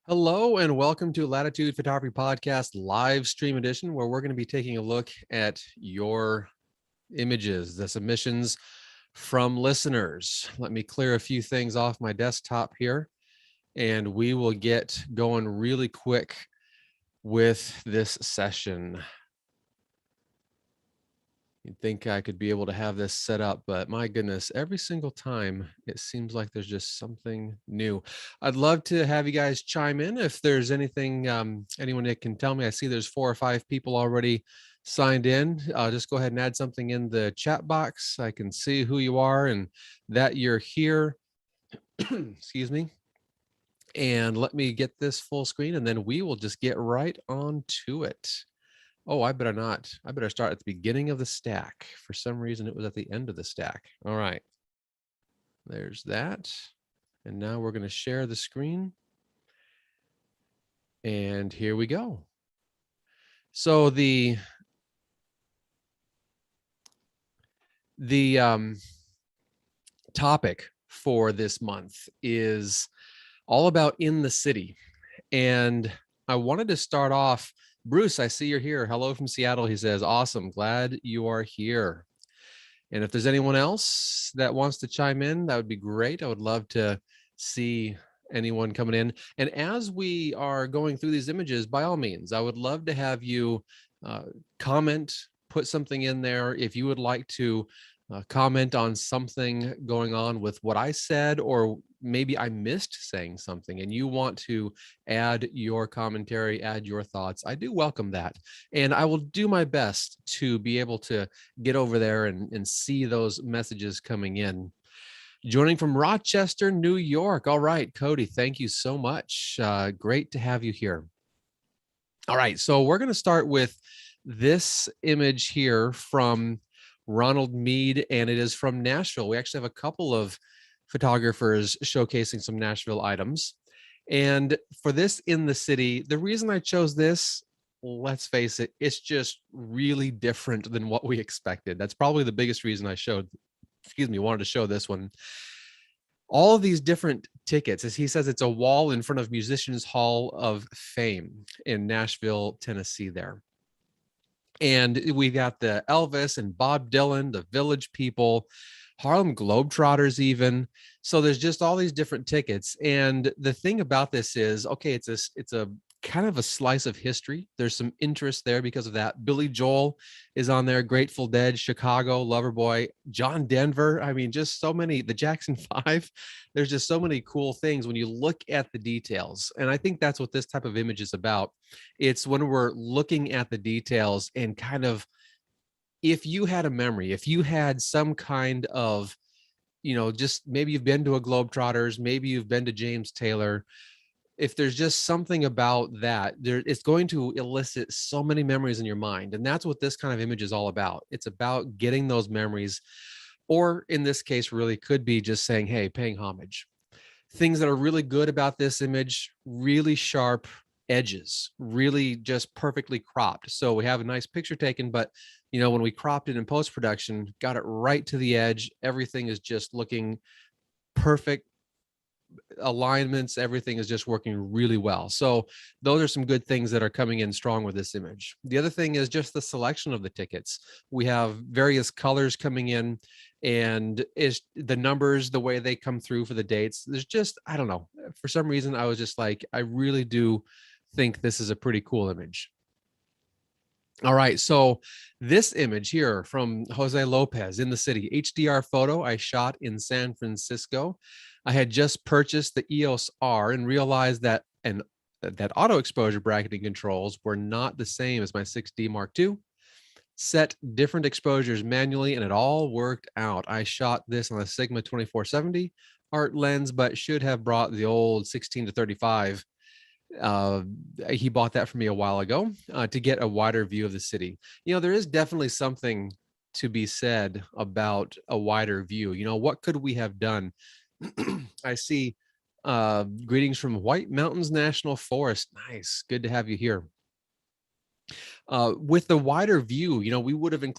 Hello and welcome to Latitude Photography Podcast live stream edition, where we're going to be taking a look at your images, the submissions from listeners. Let me clear a few things off my desktop here, and we will get going really quick with this session. You'd think I could be able to have this set up, but my goodness, every single time it seems like there's just something new. I'd love to have you guys chime in if there's anything, anyone that can tell me. I see there's 4 or 5 people already signed in. Just go ahead and add something in the chat box. I can see who you are and that you're here. Excuse me. And let me get this full screen and then we will just get right on to it. Oh, I better not. I better start at the beginning of the stack. For some reason, it was at the end of the stack. All right. There's that. And now we're going to share the screen. And here we go. So the topic for this month is all about in the city. And I wanted to start off. Bruce, I see you're here. Hello from Seattle. He says, awesome. Glad you are here. And if there's anyone else that wants to chime in, that would be great. I would love to see anyone coming in. And as we are going through these images, by all means, I would love to have you comment, put something in there. If you would like to comment on something going on with what I said, or maybe I missed saying something and you want to add your commentary, add your thoughts, I do welcome that. And I will do my best to be able to get over there and see those messages coming in. Joining from Rochester, New York. All right, Cody, thank you so much. Great to have you here. All right, so we're going to start with this image here from Ronald Meade, and it is from Nashville. We actually have a couple of photographers showcasing some Nashville items. And for this in the city, the reason I chose this, let's face it, it's just really different than what we expected. That's probably the biggest reason I wanted to show this one. All of these different tickets, as he says, it's a wall in front of Musicians Hall of Fame in Nashville, Tennessee there. And we've got the Elvis and Bob Dylan, the Village People, Harlem Globetrotters even. So there's just all these different tickets. And the thing about this is, okay, it's a kind of a slice of history. There's some interest there because of that. Billy Joel is on there, Grateful Dead, Chicago, Loverboy, John Denver. I mean, just so many, the Jackson 5. There's just so many cool things when you look at the details. And I think that's what this type of image is about. It's when we're looking at the details and kind of, if you had a memory, if you had some kind of, just maybe you've been to a Globetrotters, maybe you've been to James Taylor, if there's just something about that, it's going to elicit so many memories in your mind. And that's what this kind of image is all about. It's about getting those memories, or in this case, really could be just saying, hey, paying homage. Things that are really good about this image, really sharp edges, really just perfectly cropped. So we have a nice picture taken, but when we cropped it in post-production, got it right to the edge, everything is just looking perfect. Alignments, everything is just working really well. So those are some good things that are coming in strong with this image. The other thing is just the selection of the tickets. We have various colors coming in, and is the numbers, the way they come through for the dates. There's just, I don't know, for some reason I was just like, I really do think this is a pretty cool image. All right, so this image here from Jose Lopez in the city, HDR photo I shot in San Francisco. I had just purchased the EOS R and realized that that auto exposure bracketing controls were not the same as my 6D Mark II. Set different exposures manually and it all worked out. I shot this on a Sigma 2470 art lens, but should have brought the old 16 to 35. He bought that for me a while ago to get a wider view of the city. There is definitely something to be said about a wider view. What could we have done? I see greetings from White Mountains National Forest. Nice. Good to have you here. With the wider view, we would have been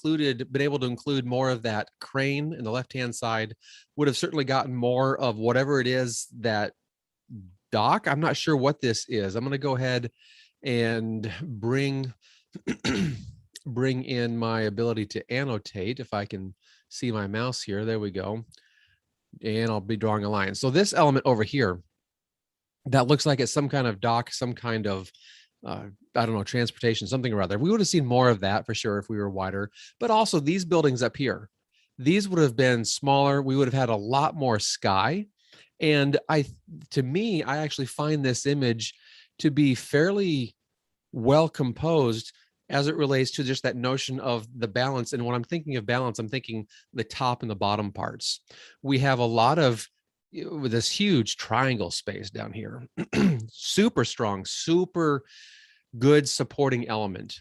able to include more of that crane in the left-hand side, would have certainly gotten more of whatever it is that dock. I'm not sure what this is. I'm going to go ahead and bring in my ability to annotate. If I can see my mouse here, there we go. And I'll be drawing a line. So this element over here, that looks like it's some kind of dock, some kind of, I don't know, transportation, something or other. We would have seen more of that for sure if we were wider, but also these buildings up here, these would have been smaller. We would have had a lot more sky. And to me, I actually find this image to be fairly well composed as it relates to just that notion of the balance. And when I'm thinking of balance, I'm thinking the top and the bottom parts. We have a lot of with this huge triangle space down here, super strong, super good supporting element.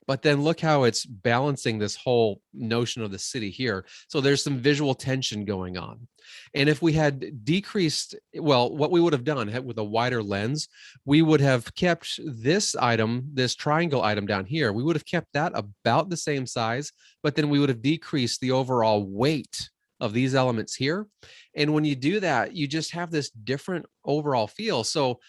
But then look how it's balancing this whole notion of the city here. So there's some visual tension going on. And if we had decreased, well, what we would have done with a wider lens, we would have kept this item, this triangle item down here, we would have kept that about the same size, but then we would have decreased the overall weight of these elements here. And when you do that, you just have this different overall feel. So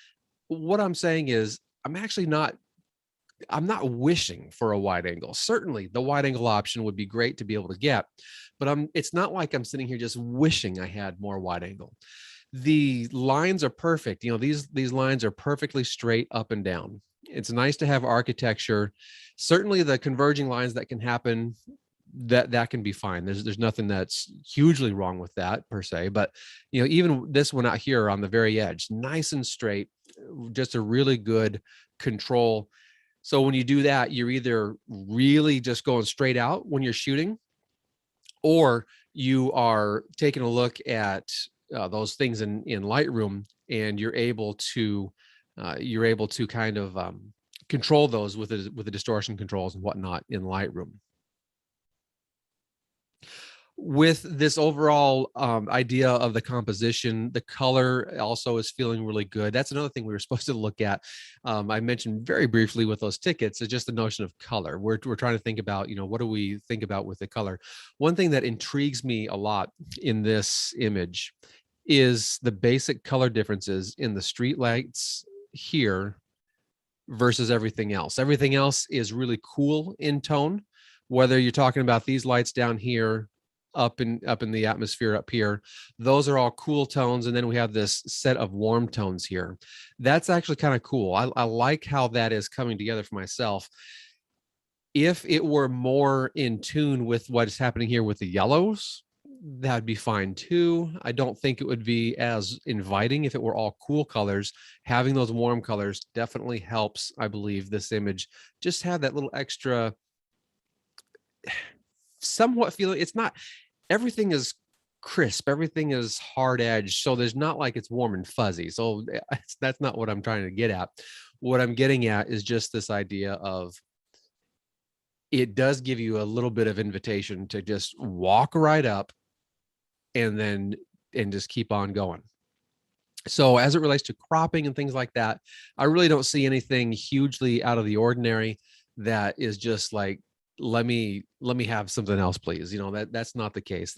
what I'm saying is, I'm not wishing for a wide angle. Certainly the wide angle option would be great to be able to get, but it's not like I'm sitting here just wishing I had more wide angle. The lines are perfect. You know, these lines are perfectly straight up and down. It's nice to have architecture. Certainly the converging lines that can happen, that can be fine. There's nothing that's hugely wrong with that per se, but you know, even this one out here on the very edge, nice and straight, just a really good control. So when you do that, you're either really just going straight out when you're shooting, or you are taking a look at those things in Lightroom, and you're able to kind of control those with the distortion controls and whatnot in Lightroom. With this overall idea of the composition, the color also is feeling really good. That's another thing we were supposed to look at. I mentioned very briefly with those tickets is just the notion of color. We're trying to think about, you know, what do we think about with the color? One thing that intrigues me a lot in this image is the basic color differences in the street lights here versus everything else. Everything else is really cool in tone, whether you're talking about these lights down here, up in the atmosphere up here, those are all cool tones, and then we have this set of warm tones here. That's actually kind of cool. I like how that is coming together for myself. If it were more in tune with what is happening here with the yellows, that'd be fine too. I don't think it would be as inviting if it were all cool colors. Having those warm colors definitely helps, I believe, this image just have that little extra somewhat feeling. It's not everything is crisp, everything is hard edge, so there's not like it's warm and fuzzy. So that's not what I'm trying to get at. What I'm getting at is just this idea of it does give you a little bit of invitation to just walk right up and just keep on going. So as it relates to cropping and things like that, I really don't see anything hugely out of the ordinary that is just like, let me have something else, please. You know, that's not the case.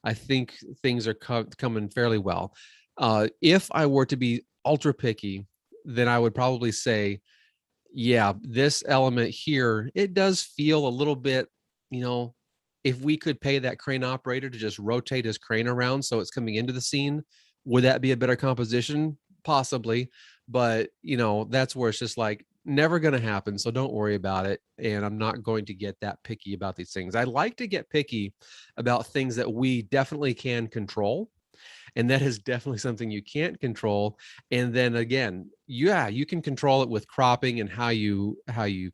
I think things are coming fairly well. If I were to be ultra picky, then I would probably say, yeah, this element here, it does feel a little bit, you know, if we could pay that crane operator to just rotate his crane around so it's coming into the scene, would that be a better composition? Possibly. But, you know, that's where it's just like, never going to happen. So don't worry about it. And I'm not going to get that picky about these things. I like to get picky about things that we definitely can control. And that is definitely something you can't control. And then again, yeah, you can control it with cropping and how you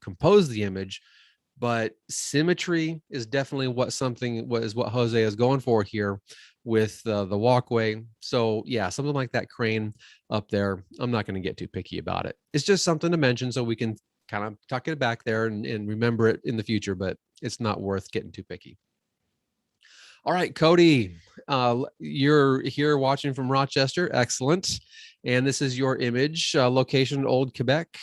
compose the image. But symmetry is definitely what Jose is going for here with the walkway. So yeah, something like that crane up there, I'm not going to get too picky about it. It's just something to mention so we can kind of tuck it back there and remember it in the future, but it's not worth getting too picky. All right, Cody, you're here watching from Rochester. Excellent. And this is your image, location, Old Quebec.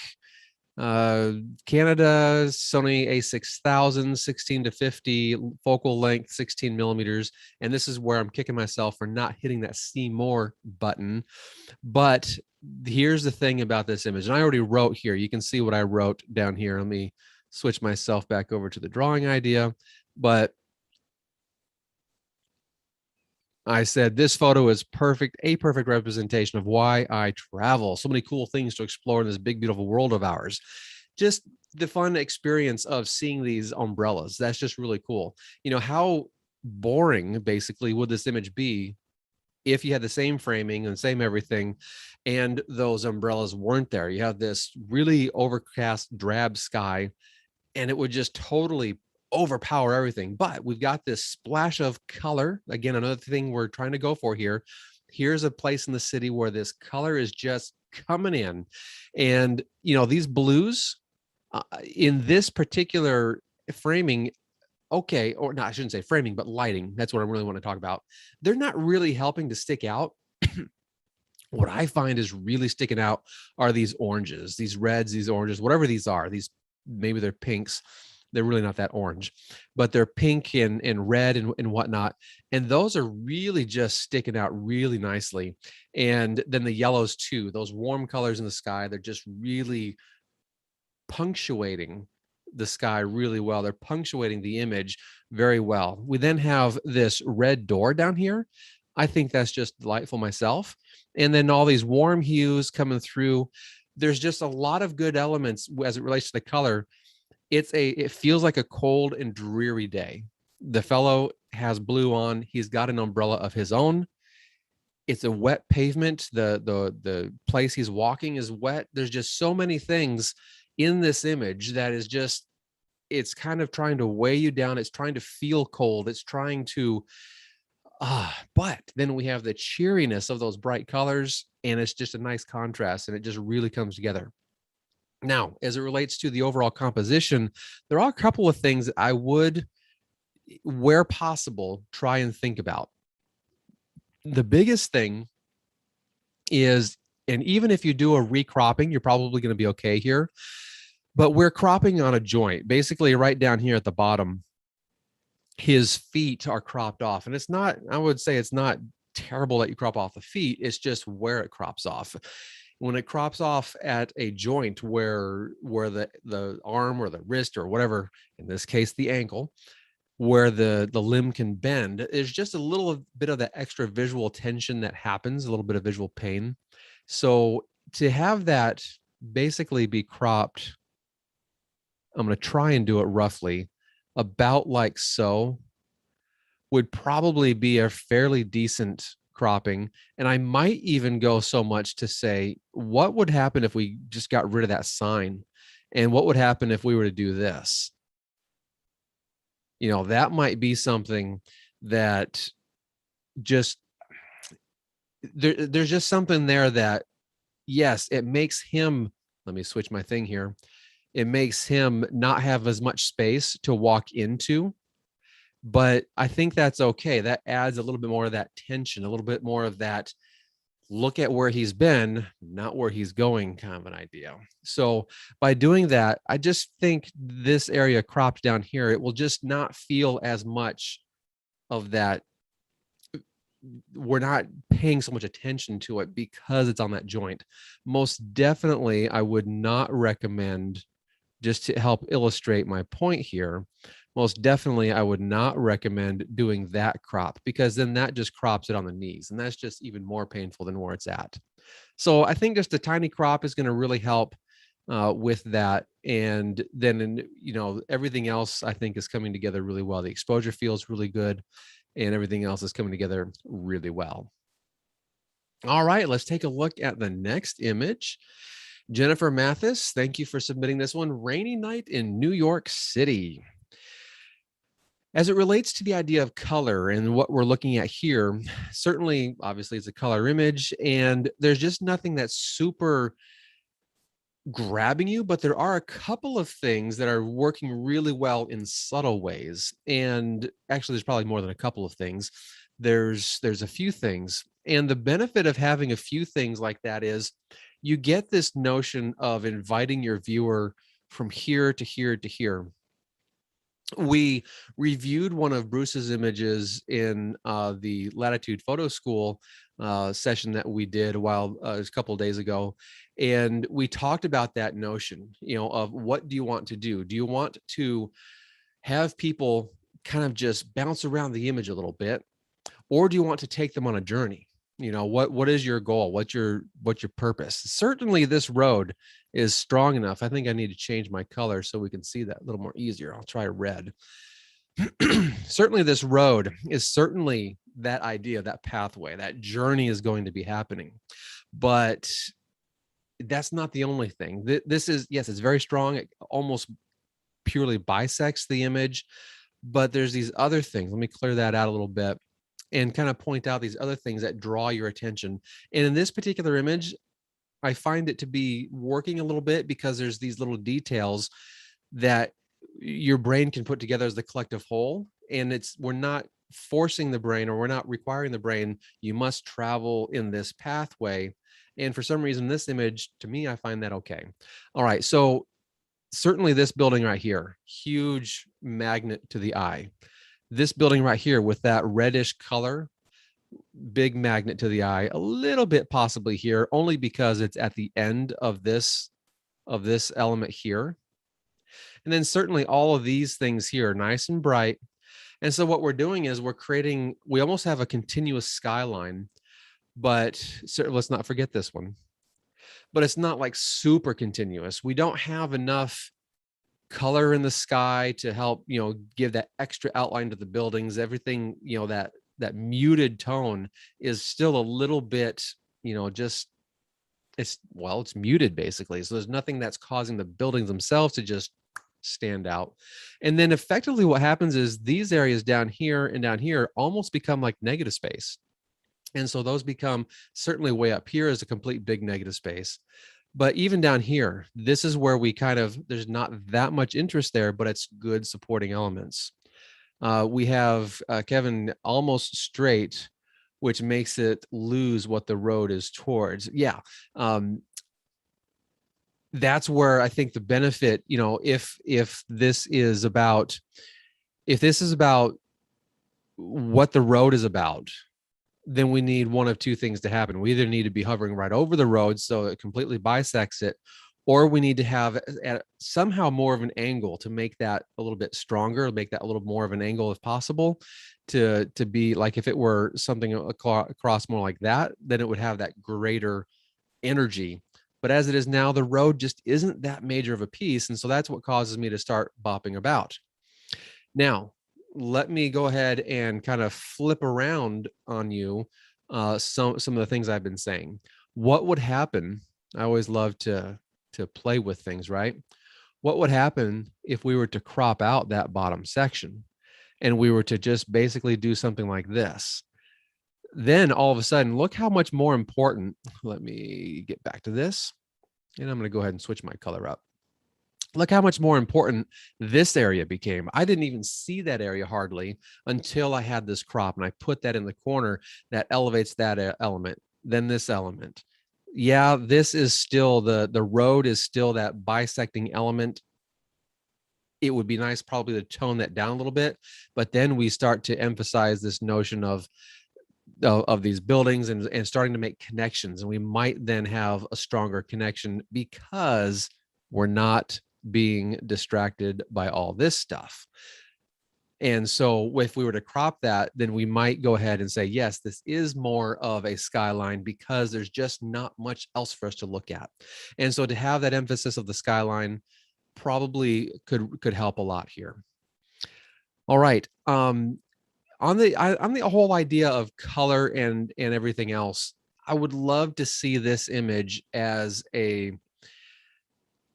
Canada, Sony A6000, 16 to 50, focal length, 16 millimeters. And this is where I'm kicking myself for not hitting that see more button. But here's the thing about this image. And I already wrote here. You can see what I wrote down here. Let me switch myself back over to the drawing idea. But I said, this photo is perfect, a perfect representation of why I travel. So many cool things to explore in this big, beautiful world of ours. Just the fun experience of seeing these umbrellas. That's just really cool. You know, how boring basically would this image be if you had the same framing and same everything and those umbrellas weren't there? You have this really overcast, drab sky, and it would just totally overpower everything. But we've got this splash of color. Again, another thing we're trying to go for here. Here's a place in the city where this color is just coming in. And, you know, these blues in this particular framing, okay, or not, I shouldn't say framing, but lighting. That's what I really want to talk about. They're not really helping to stick out. What I find is really sticking out are these oranges, these reds, these oranges, whatever these are. These, maybe they're pinks. They're really not that orange, but they're pink and red and whatnot. And those are really just sticking out really nicely. And then the yellows too, those warm colors in the sky, they're just really punctuating the sky really well. They're punctuating the image very well. We then have this red door down here. I think that's just delightful myself. And then all these warm hues coming through. There's just a lot of good elements as it relates to the color. It feels like a cold and dreary day. The fellow has blue on. He's got an umbrella of his own. It's a wet pavement. The place he's walking is wet. There's just so many things in this image that is just, it's kind of trying to weigh you down. It's trying to feel cold. It's trying to, but then we have the cheeriness of those bright colors, and it's just a nice contrast, and it just really comes together. Now, as it relates to the overall composition, there are a couple of things that I would, where possible, try and think about. The biggest thing is, and even if you do a recropping, you're probably going to be okay here, but we're cropping on a joint, basically right down here at the bottom. His feet are cropped off, and it's not, I would say it's not terrible that you crop off the feet. It's just where it crops off. When it crops off at a joint where the arm or the wrist or whatever, in this case the ankle, where the limb can bend, there's just a little bit of that extra visual tension that happens, a little bit of visual pain. So to have that basically be cropped, I'm going to try and do it roughly about like so, would probably be a fairly decent cropping. And I might even go so much to say, what would happen if we just got rid of that sign? And what would happen if we were to do this? You know, that might be something that just, there's just something there that, yes, it makes him, let me switch my thing here. It makes him not have as much space to walk into. But I think that's okay. That adds a little bit more of that tension, a little bit more of that look at where he's been, not where he's going kind of an idea. So by doing that, I just think this area cropped down here, it will just not feel as much of that. We're not paying so much attention to it because it's on that joint. Most definitely, I would not recommend, just to help illustrate my point here, most definitely I would not recommend doing that crop, because then that just crops it on the knees, and that's just even more painful than where it's at. So I think just a tiny crop is going to really help with that. And then, you know, everything else I think is coming together really well. The exposure feels really good, and everything else is coming together really well. All right, let's take a look at the next image. Jennifer Mathis, thank you for submitting this one. Rainy night in New York City. As it relates to the idea of color and what we're looking at here, certainly, obviously, it's a color image, and there's just nothing that's super grabbing you, but there are a couple of things that are working really well in subtle ways. And actually, there's probably more than a couple of things. There's a few things. And the benefit of having a few things like that is you get this notion of inviting your viewer from here to here to here. We reviewed one of Bruce's images in the Latitude Photo School session that we did a couple of days ago, and we talked about that notion, of what do you want to do? Do you want to have people kind of just bounce around the image a little bit, or do you want to take them on a journey? What is your goal? What's your purpose? Certainly this road is strong enough. I think I need to change my color so we can see that a little more easier. I'll try red. Certainly this road is certainly that idea, that pathway, that journey is going to be happening. But that's not the only thing. This is, yes, it's very strong. It almost purely bisects the image, but there's these other things. Let me clear that out a little bit and kind of point out these other things that draw your attention. And in this particular image, I find it to be working a little bit because there's these little details that your brain can put together as the collective whole. And we're not forcing the brain, or we're not requiring the brain, you must travel in this pathway. And for some reason, this image, to me, I find that okay. All right, so certainly this building right here, huge magnet to the eye. This building right here with that reddish color, big magnet to the eye, a little bit possibly here, only because it's at the end of this element here. And then certainly all of these things here, nice and bright. And so what we're doing is we almost have a continuous skyline, but let's not forget this one. But it's not like super continuous. We don't have enough color in the sky to help, give that extra outline to the buildings. Everything, that muted tone is still a little bit, it's muted basically. So there's nothing that's causing the buildings themselves to just stand out. And then effectively what happens is these areas down here and down here almost become like negative space. And so those become, certainly way up here is a complete big negative space. But even down here, this is where there's not that much interest there, but it's good supporting elements. We have Kevin almost straight, which makes it lose what the road is towards. Yeah. That's where I think the benefit, if this is about what the road is about, then we need one of two things to happen. We either need to be hovering right over the road so it completely bisects it, or we need to have somehow more of an angle to make that a little bit stronger, make that a little more of an angle if possible, to be like, if it were something across more like that, then it would have that greater energy. But as it is now, the road just isn't that major of a piece. And so that's what causes me to start bopping about. Now, let me go ahead and kind of flip around on you some of the things I've been saying. What would happen? I always love to play with things, right? What would happen if we were to crop out that bottom section and we were to just basically do something like this? Then all of a sudden, look how much more important. Let me get back to this, and I'm going to go ahead and switch my color up. Look how much more important this area became. I didn't even see that area hardly until I had this crop, and I put that in the corner that elevates that element, then this element. Yeah, this is still the road is still that bisecting element. It would be nice probably to tone that down a little bit, but then we start to emphasize this notion of these buildings and starting to make connections. And we might then have a stronger connection because we're not being distracted by all this stuff. And so if we were to crop that, then we might go ahead and say, yes, this is more of a skyline because there's just not much else for us to look at. And so to have that emphasis of the skyline probably could help a lot here. All right. On the whole idea of color and everything else, I would love to see this image as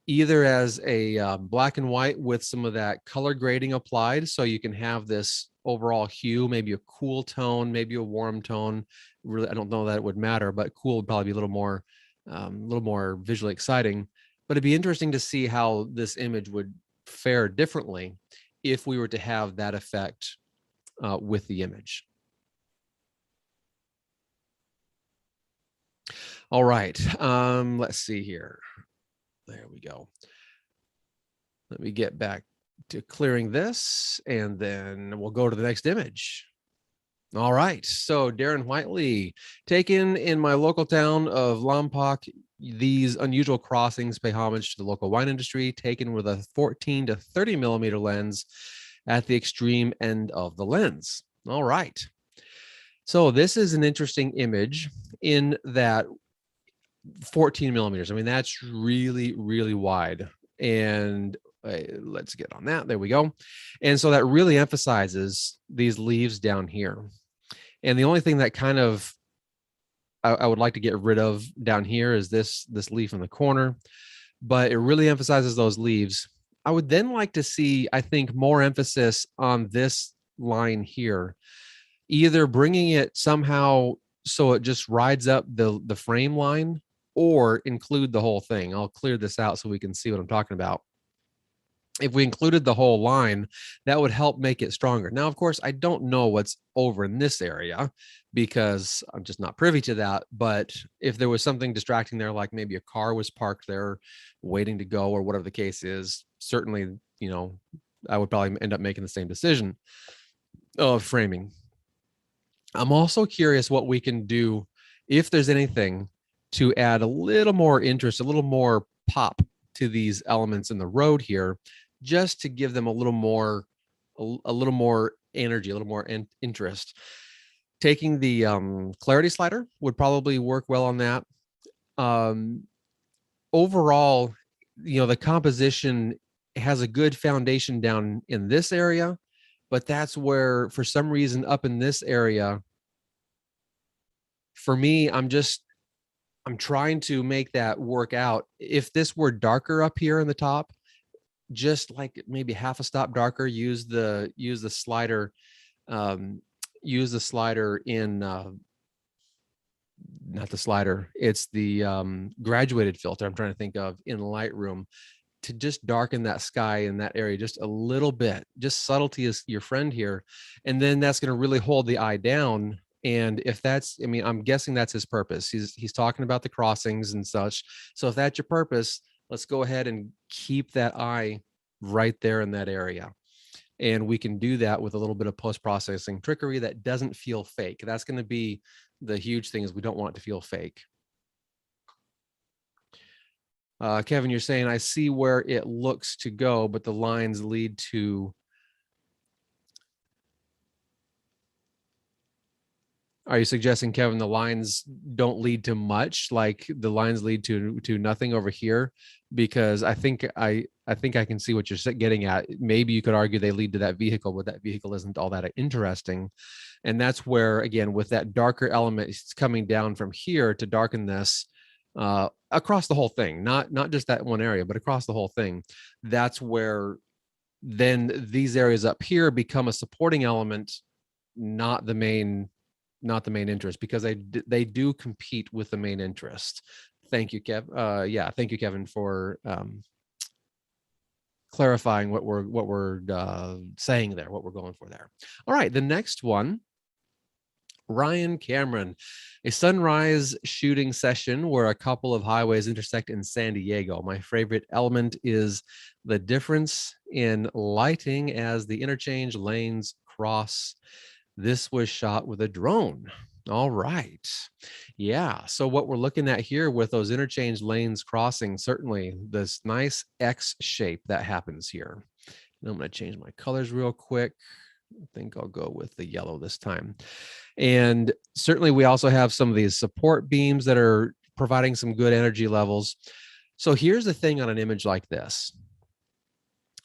either as a black and white with some of that color grading applied, so you can have this overall hue, maybe a cool tone, maybe a warm tone. Really, I don't know that it would matter, but cool would probably be a little more visually exciting. But it'd be interesting to see how this image would fare differently if we were to have that effect with the image. All right. Let's see here. There we go. Let me get back to clearing this, and then we'll go to the next image. All right. So Darren Whiteley, taken in my local town of Lompoc, these unusual crossings pay homage to the local wine industry, taken with a 14 to 30 millimeter lens at the extreme end of the lens. All right. So this is an interesting image in that 14 millimeters. I mean, that's really, really wide. And let's get on that. There we go. And so that really emphasizes these leaves down here. And the only thing that kind of I would like to get rid of down here is this leaf in the corner, but it really emphasizes those leaves. I would then like to see, I think, more emphasis on this line here, either bringing it somehow so it just rides up the frame line, or include the whole thing. I'll clear this out so we can see what I'm talking about. If we included the whole line, that would help make it stronger. Now, of course, I don't know what's over in this area because I'm just not privy to that. But if there was something distracting there, like maybe a car was parked there waiting to go or whatever the case is, certainly, I would probably end up making the same decision of framing. I'm also curious what we can do, if there's anything, to add a little more interest, a little more pop to these elements in the road here, just to give them a little more energy, a little more interest. Taking the clarity slider would probably work well on that. Overall, the composition has a good foundation down in this area, but that's where, for some reason, up in this area, for me, I'm trying to make that work out. If this were darker up here in the top, just like maybe half a stop darker, use the slider, use the slider in, not the slider, it's the graduated filter I'm trying to think of in Lightroom, to just darken that sky in that area just a little bit. Just subtlety is your friend here. And then that's going to really hold the eye down. And if that's, I'm guessing that's his purpose. He's talking about the crossings and such. So if that's your purpose, let's go ahead and keep that eye right there in that area. And we can do that with a little bit of post-processing trickery that doesn't feel fake. That's going to be the huge thing, is we don't want it to feel fake. Kevin, you're saying, I see where it looks to go, but the lines lead to. Are you suggesting, Kevin, the lines don't lead to much, like the lines lead to nothing over here? Because I think I can see what you're getting at. Maybe you could argue they lead to that vehicle, but that vehicle isn't all that interesting. And that's where, again, with that darker element, it's coming down from here to darken this across the whole thing, not just that one area, but across the whole thing. That's where then these areas up here become a supporting element, not the main interest, because they do compete with the main interest. Thank you, Kev. Thank you, Kevin, for clarifying what we're saying there, what we're going for there. All right, the next one, Ryan Cameron, a sunrise shooting session where a couple of highways intersect in San Diego. My favorite element is the difference in lighting as the interchange lanes cross. This was shot with a drone. All right. Yeah. So what we're looking at here with those interchange lanes crossing, certainly this nice X shape that happens here. And I'm going to change my colors real quick. I think I'll go with the yellow this time. And certainly we also have some of these support beams that are providing some good energy levels. So here's the thing on an image like this.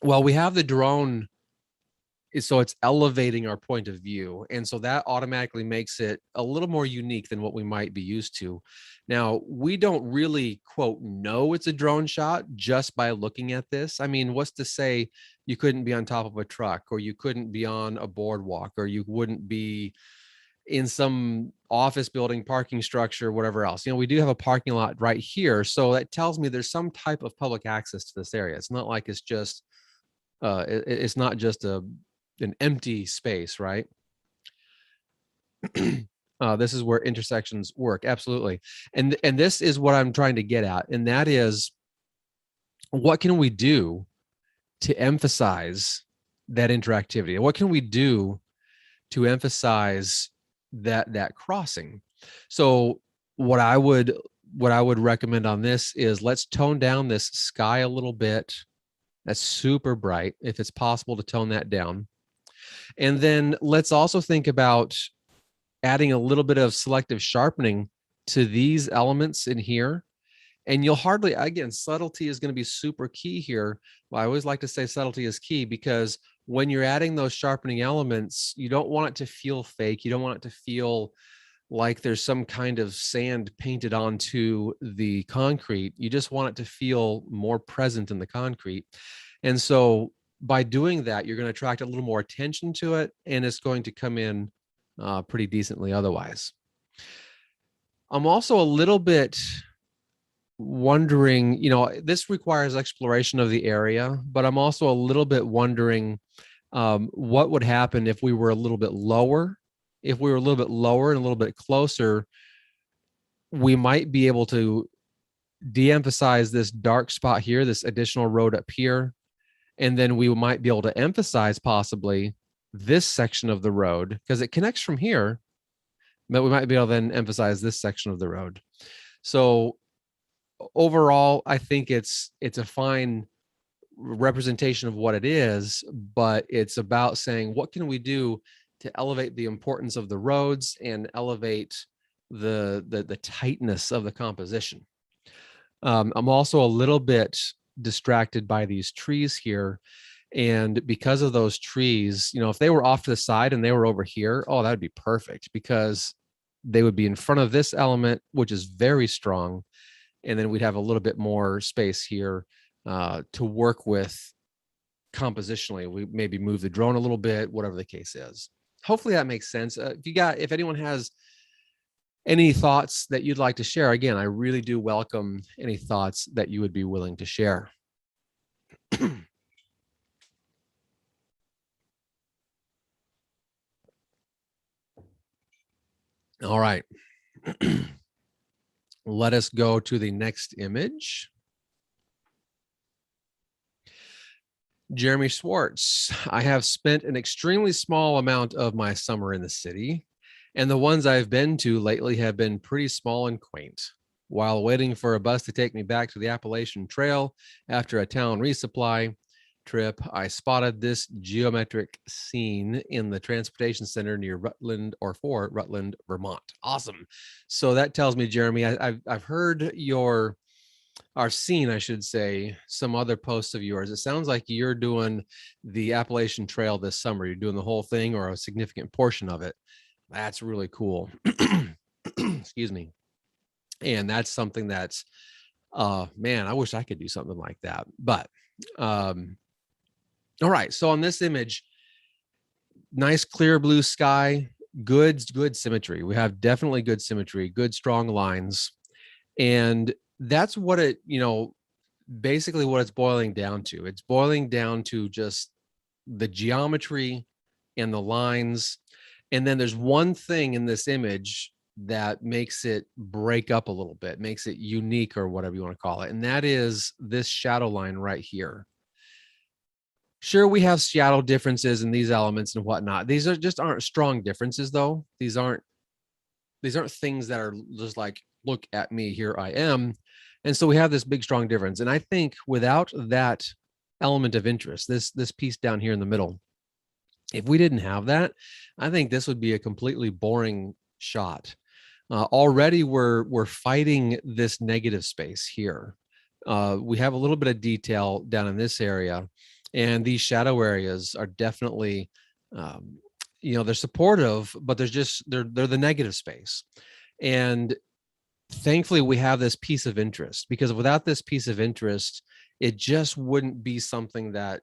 Well, we have the drone, so it's elevating our point of view. And so that automatically makes it a little more unique than what we might be used to. Now, we don't really, quote, know it's a drone shot just by looking at this. I mean, what's to say you couldn't be on top of a truck, or you couldn't be on a boardwalk, or you wouldn't be in some office building, parking structure, whatever else. We do have a parking lot right here. So that tells me there's some type of public access to this area. It's not like it's just, it's not just an empty space, right? This is where intersections work. Absolutely. And this is what I'm trying to get at. And that is, what can we do to emphasize that interactivity? What can we do to emphasize that crossing? So what I would recommend on this is, let's tone down this sky a little bit. That's super bright. If it's possible to tone that down. And then let's also think about adding a little bit of selective sharpening to these elements in here. And you'll hardly, again, subtlety is going to be super key here. Well, I always like to say subtlety is key, because when you're adding those sharpening elements, you don't want it to feel fake. You don't want it to feel like there's some kind of sand painted onto the concrete. You just want it to feel more present in the concrete. And so by doing that, you're going to attract a little more attention to it, and it's going to come in pretty decently otherwise. I'm also a little bit wondering, this requires exploration of the area, but I'm also a little bit wondering what would happen if we were a little bit lower. If we were a little bit lower and a little bit closer, we might be able to de-emphasize this dark spot here, this additional road up here. And then we might be able to emphasize possibly this section of the road, because it connects from here, but we might be able to then emphasize this section of the road. So overall, I think it's a fine representation of what it is, but it's about saying, what can we do to elevate the importance of the roads and elevate the tightness of the composition. I'm also a little bit distracted by these trees here. And because of those trees, if they were off to the side and they were over here, oh, that would be perfect, because they would be in front of this element, which is very strong. And then we'd have a little bit more space here to work with compositionally. We maybe move the drone a little bit, whatever the case is. Hopefully that makes sense. If anyone has any thoughts that you'd like to share, again, I really do welcome any thoughts that you would be willing to share. All right. Let us go to the next image. Jeremy Schwartz. I have spent an extremely small amount of my summer in the city, and the ones I've been to lately have been pretty small and quaint. While waiting for a bus to take me back to the Appalachian Trail after a town resupply trip, I spotted this geometric scene in the transportation center near Fort Rutland, Vermont. Awesome. So that tells me, Jeremy, I've heard our scene, I should say, some other posts of yours. It sounds like you're doing the Appalachian Trail this summer. You're doing the whole thing or a significant portion of it. That's really cool. Excuse me. And that's something that's, man, I wish I could do something like that. But, all right. So on this image, nice clear blue sky, good symmetry. We have definitely good symmetry, good strong lines. And that's what it, basically what it's boiling down to. It's boiling down to just the geometry and the lines. And then there's one thing in this image that makes it break up a little bit, makes it unique or whatever you want to call it. And that is this shadow line right here. Sure, we have shadow differences in these elements and whatnot. These aren't strong differences though. These aren't things that are just like, look at me, here I am. And so we have this big, strong difference. And I think without that element of interest, this piece down here in the middle, if we didn't have that, I think this would be a completely boring shot. Already we're fighting this negative space here. We have a little bit of detail down in this area, and these shadow areas are definitely, they're supportive, but they're the negative space. And thankfully we have this piece of interest, because without this piece of interest, it just wouldn't be something that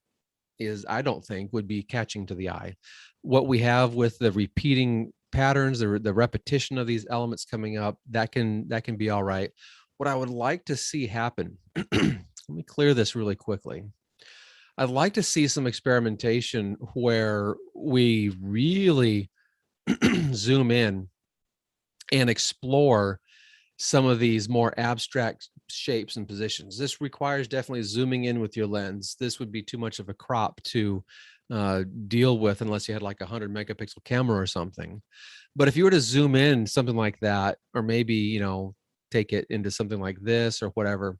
I don't think would be catching to the eye. What we have with the repeating patterns, the repetition of these elements coming up, that can be all right. What I would like to see happen, let me clear this really quickly. I'd like to see some experimentation where we really zoom in and explore some of these more abstract shapes and positions. This requires definitely zooming in with your lens. This would be too much of a crop to deal with unless you had like a 100 megapixel camera or something. But if you were to zoom in something like that, or maybe, take it into something like this or whatever,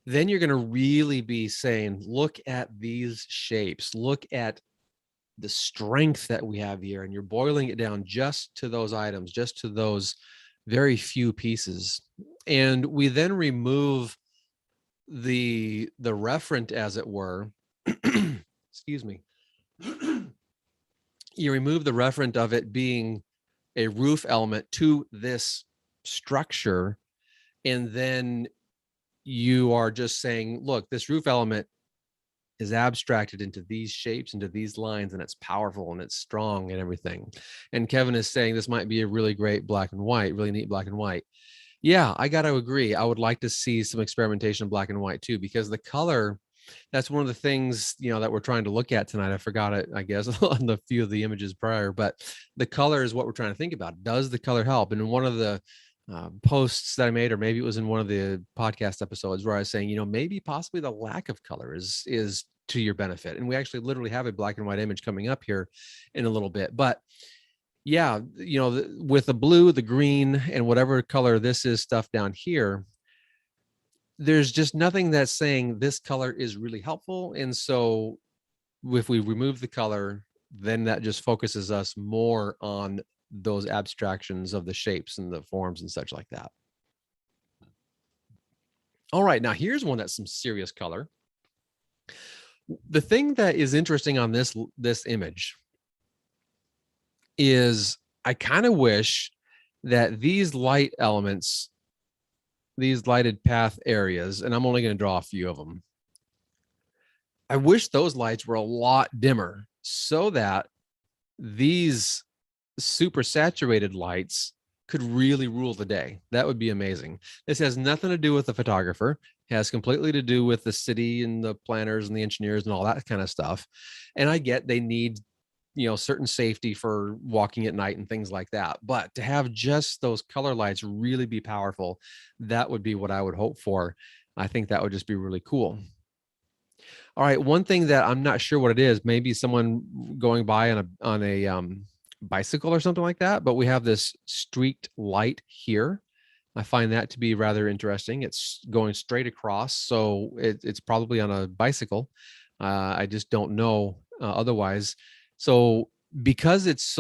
then you're going to really be saying, look at these shapes, look at the strength that we have here. And you're boiling it down just to those items, just to those very few pieces. And we then remove the referent, as it were. Excuse me. You remove the referent of it being a roof element to this structure, and then you are just saying, look, this roof element is abstracted into these shapes, into these lines, and it's powerful and it's strong and everything. And Kevin is saying this might be a really great black and white, really neat black and white. Yeah, I got to agree. I would like to see some experimentation in black and white too, because the color, that's one of the things, that we're trying to look at tonight. I forgot it, I guess, on the few of the images prior, but the color is what we're trying to think about. Does the color help? And in one of the posts that I made, or maybe it was in one of the podcast episodes, where I was saying, maybe possibly the lack of color is to your benefit. And we actually literally have a black and white image coming up here in a little bit. But yeah, with the blue, the green, and whatever color this is stuff down here, there's just nothing that's saying this color is really helpful. And so if we remove the color, then that just focuses us more on those abstractions of the shapes and the forms and such like that. All right, now here's one that's some serious color. The thing that is interesting on this image is I kind of wish that these light elements, these lighted path areas, and I'm only going to draw a few of them, I wish those lights were a lot dimmer so that these super saturated lights could really rule the day. That would be amazing. This has nothing to do with the photographer. It has completely to do with the city and the planners and the engineers and all that kind of stuff. And I get they need, certain safety for walking at night and things like that. But to have just those color lights really be powerful, that would be what I would hope for. I think that would just be really cool. All right, one thing that I'm not sure what it is, maybe someone going by on a bicycle or something like that, but we have this streaked light here. I find that to be rather interesting. It's going straight across, so it's probably on a bicycle. I just don't know otherwise. So because it's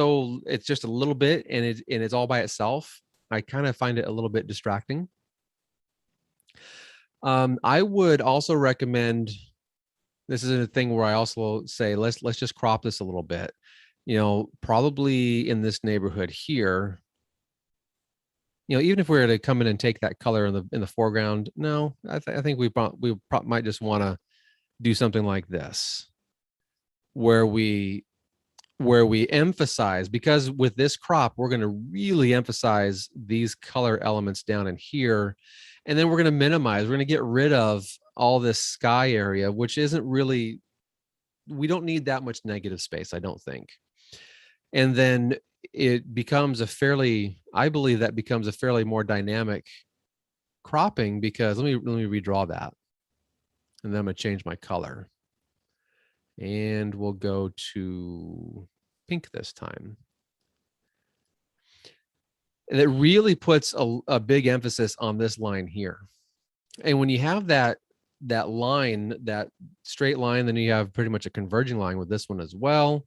just a little bit and it's all by itself, I kind of find it a little bit distracting. I would also recommend, this is a thing where I also say, let's just crop this a little bit. Probably in this neighborhood here, even if we were to come in and take that color in the foreground, no, I think we might just want to do something like this, where we emphasize, because with this crop, we're going to really emphasize these color elements down in here. And then we're going to minimize, we're going to get rid of all this sky area, which isn't really, we don't need that much negative space, I don't think. And then it becomes I believe that becomes a fairly more dynamic cropping, because let me redraw that. And then I'm going to change my color. And we'll go to pink this time. And it really puts a big emphasis on this line here. And when you have that line, that straight line, then you have pretty much a converging line with this one as well.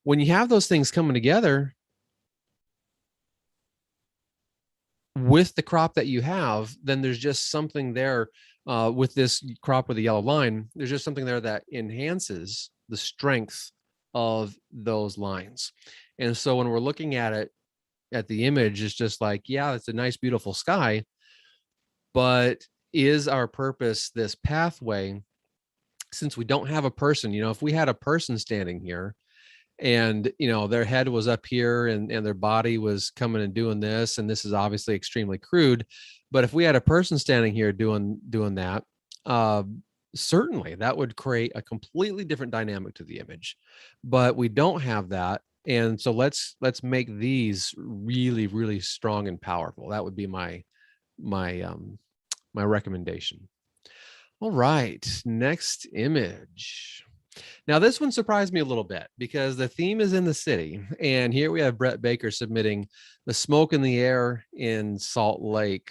When you have those things coming together with the crop that you have, then there's just something there with this crop with the yellow line. There's just something there that enhances the strength of those lines. And so when we're looking at it, at the image, it's just like, yeah, it's a nice, beautiful sky, but is our purpose this pathway? Since we don't have a person, if we had a person standing here and, their head was up here and their body was coming and doing this, and this is obviously extremely crude, but if we had a person standing here doing that, certainly that would create a completely different dynamic to the image. But we don't have that. And so let's make these really, really strong and powerful. That would be my recommendation. All right, next image. Now this one surprised me a little bit because the theme is in the city, and here we have Brett Baker submitting the smoke in the air in Salt Lake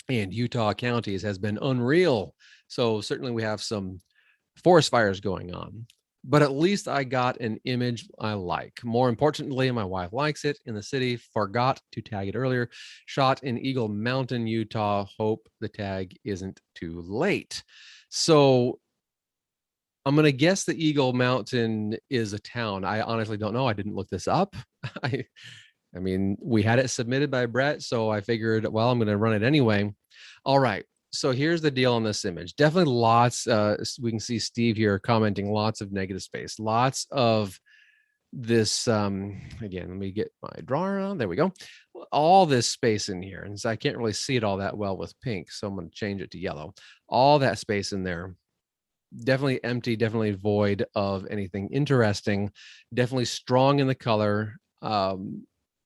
and Utah counties has been unreal. So certainly we have some forest fires going on, but at least I got an image I like. More importantly, my wife likes it. In the city, forgot to tag it earlier. Shot in Eagle Mountain, Utah. Hope the tag isn't too late. So I'm going to guess the Eagle Mountain is a town. I honestly don't know. I didn't look this up. I mean, we had it submitted by Brett, so I figured, well, I'm going to run it anyway. All right. So here's the deal on this image. Definitely lots. We can see Steve here commenting lots of negative space, lots of this. Again, let me get my drawer on. There we go. All this space in here. And so I can't really see it all that well with pink. So I'm going to change it to yellow. All that space in there. Definitely empty, definitely void of anything interesting, definitely strong in the color.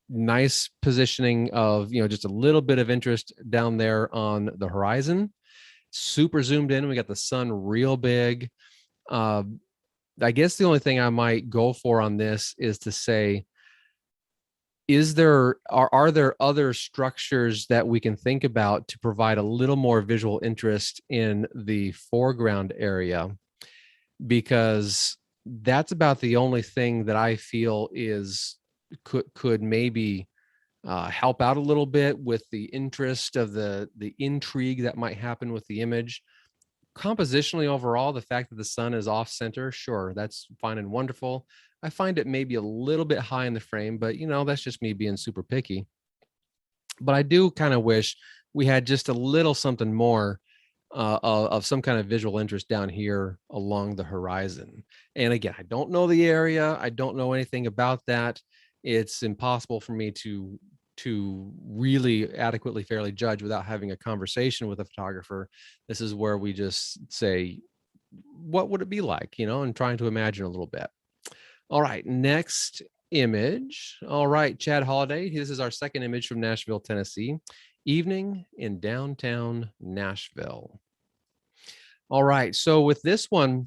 Nice positioning of, just a little bit of interest down there on the horizon. Super zoomed in. We got the sun real big. I guess the only thing I might go for on this is to say, are there other structures that we can think about to provide a little more visual interest in the foreground area? Because that's about the only thing that I feel could maybe help out a little bit with the interest of the intrigue that might happen with the image. Compositionally overall, the fact that the sun is off center, sure, that's fine and wonderful. I find it maybe a little bit high in the frame, but that's just me being super picky. But I do kind of wish we had just a little something more of some kind of visual interest down here along the horizon. And again, I don't know the area. I don't know anything about that. It's impossible for me to really adequately, fairly judge without having a conversation with a photographer. This is where we just say, what would it be like, and trying to imagine a little bit. All right, next image. All right, Chad Holiday. This is our second image from Nashville, Tennessee. Evening in downtown Nashville. All right, so with this one,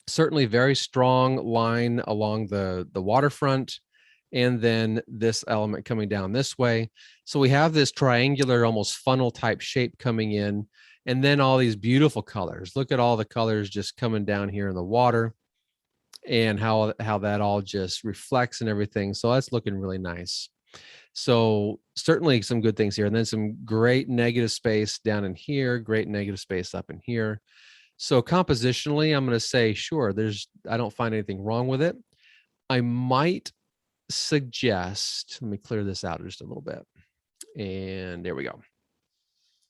certainly very strong line along the waterfront, and then this element coming down this way. So we have this triangular, almost funnel type shape coming in, and then all these beautiful colors. Look at all the colors just coming down here in the water, and how that all just reflects and everything. So that's looking really nice. So certainly some good things here. And then some great negative space down in here, great negative space up in here. So compositionally, I'm going to say, sure, I don't find anything wrong with it. I might suggest, let me clear this out just a little bit. And there we go.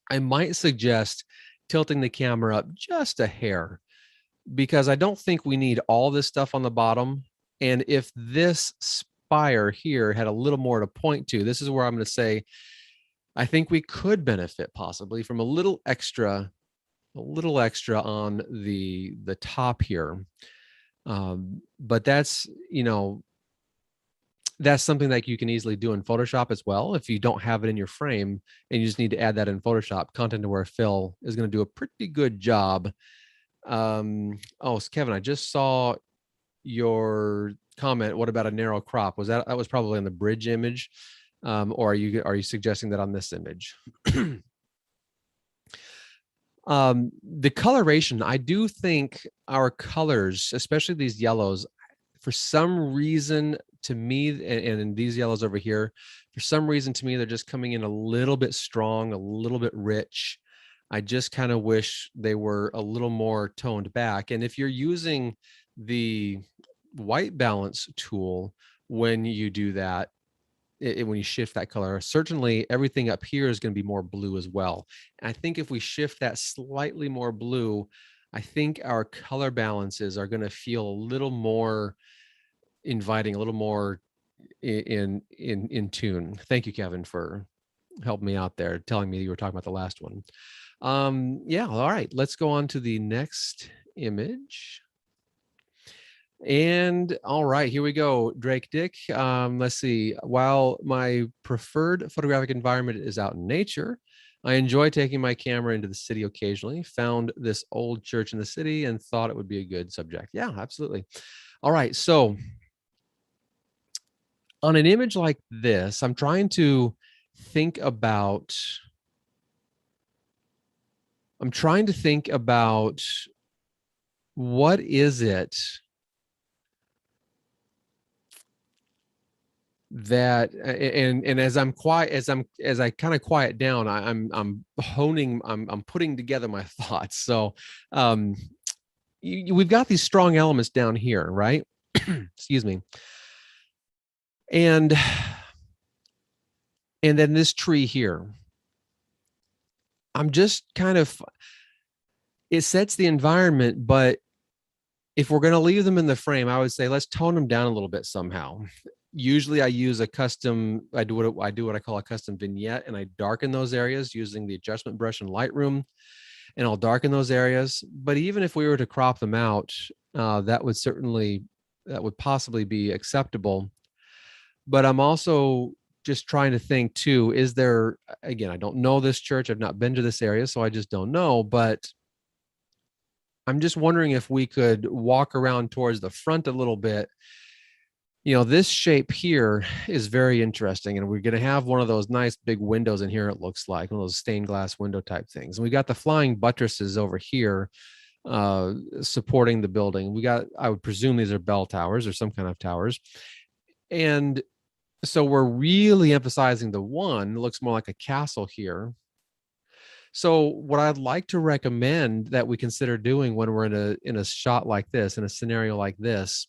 I might suggest tilting the camera up just a hair, because I don't think we need all this stuff on the bottom. And if this spire here had a little more to point to, this is where I'm going to say, I think we could benefit possibly from a little extra on the top here. But that's, that's something that you can easily do in Photoshop as well. If you don't have it in your frame and you just need to add that in Photoshop, Content Aware Fill is going to do a pretty good job. Oh, Kevin, I just saw your comment. What about a narrow crop? That was probably on the bridge image, or are you suggesting that on this image? The coloration, I do think our colors, especially these yellows, for some reason to me, and these yellows over here, for some reason to me, they're just coming in a little bit strong, a little bit rich. I just kind of wish they were a little more toned back. And if you're using the white balance tool, when you do that, when you shift that color, certainly everything up here is going to be more blue as well. And I think if we shift that slightly more blue, I think our color balances are going to feel a little more inviting, a little more in tune. Thank you, Kevin, for helping me out there, telling me you were talking about the last one. Yeah, all right, let's go on to the next image. And all right, here we go. Drake Dick. Let's see. While my preferred photographic environment is out in nature, I enjoy taking my camera into the city occasionally. Found this old church in the city and thought it would be a good subject. Yeah, absolutely. All right. So on an image like this, I'm trying to think about, what is it that, and as I'm quiet, as I kind of quiet down, I'm honing, I'm putting together my thoughts. So we've got these strong elements down here, right? Excuse me. And then this tree here, I'm just kind of, it sets the environment, but if we're going to leave them in the frame, I would say let's tone them down a little bit somehow. Usually I use I do what I call a custom vignette, and I darken those areas using the adjustment brush in Lightroom, and I'll darken those areas. But even if we were to crop them out, that would possibly be acceptable. But I'm also just trying to think too, is there, again, I don't know this church. I've not been to this area, so I just don't know, but I'm just wondering if we could walk around towards the front a little bit. This shape here is very interesting, and we're going to have one of those nice big windows in here. It looks like one of those stained glass window type things. And we got the flying buttresses over here supporting the building. I would presume these are bell towers or some kind of towers. And so we're really emphasizing the one. It looks more like a castle here. So what I'd like to recommend that we consider doing when we're in a shot like this, in a scenario like this,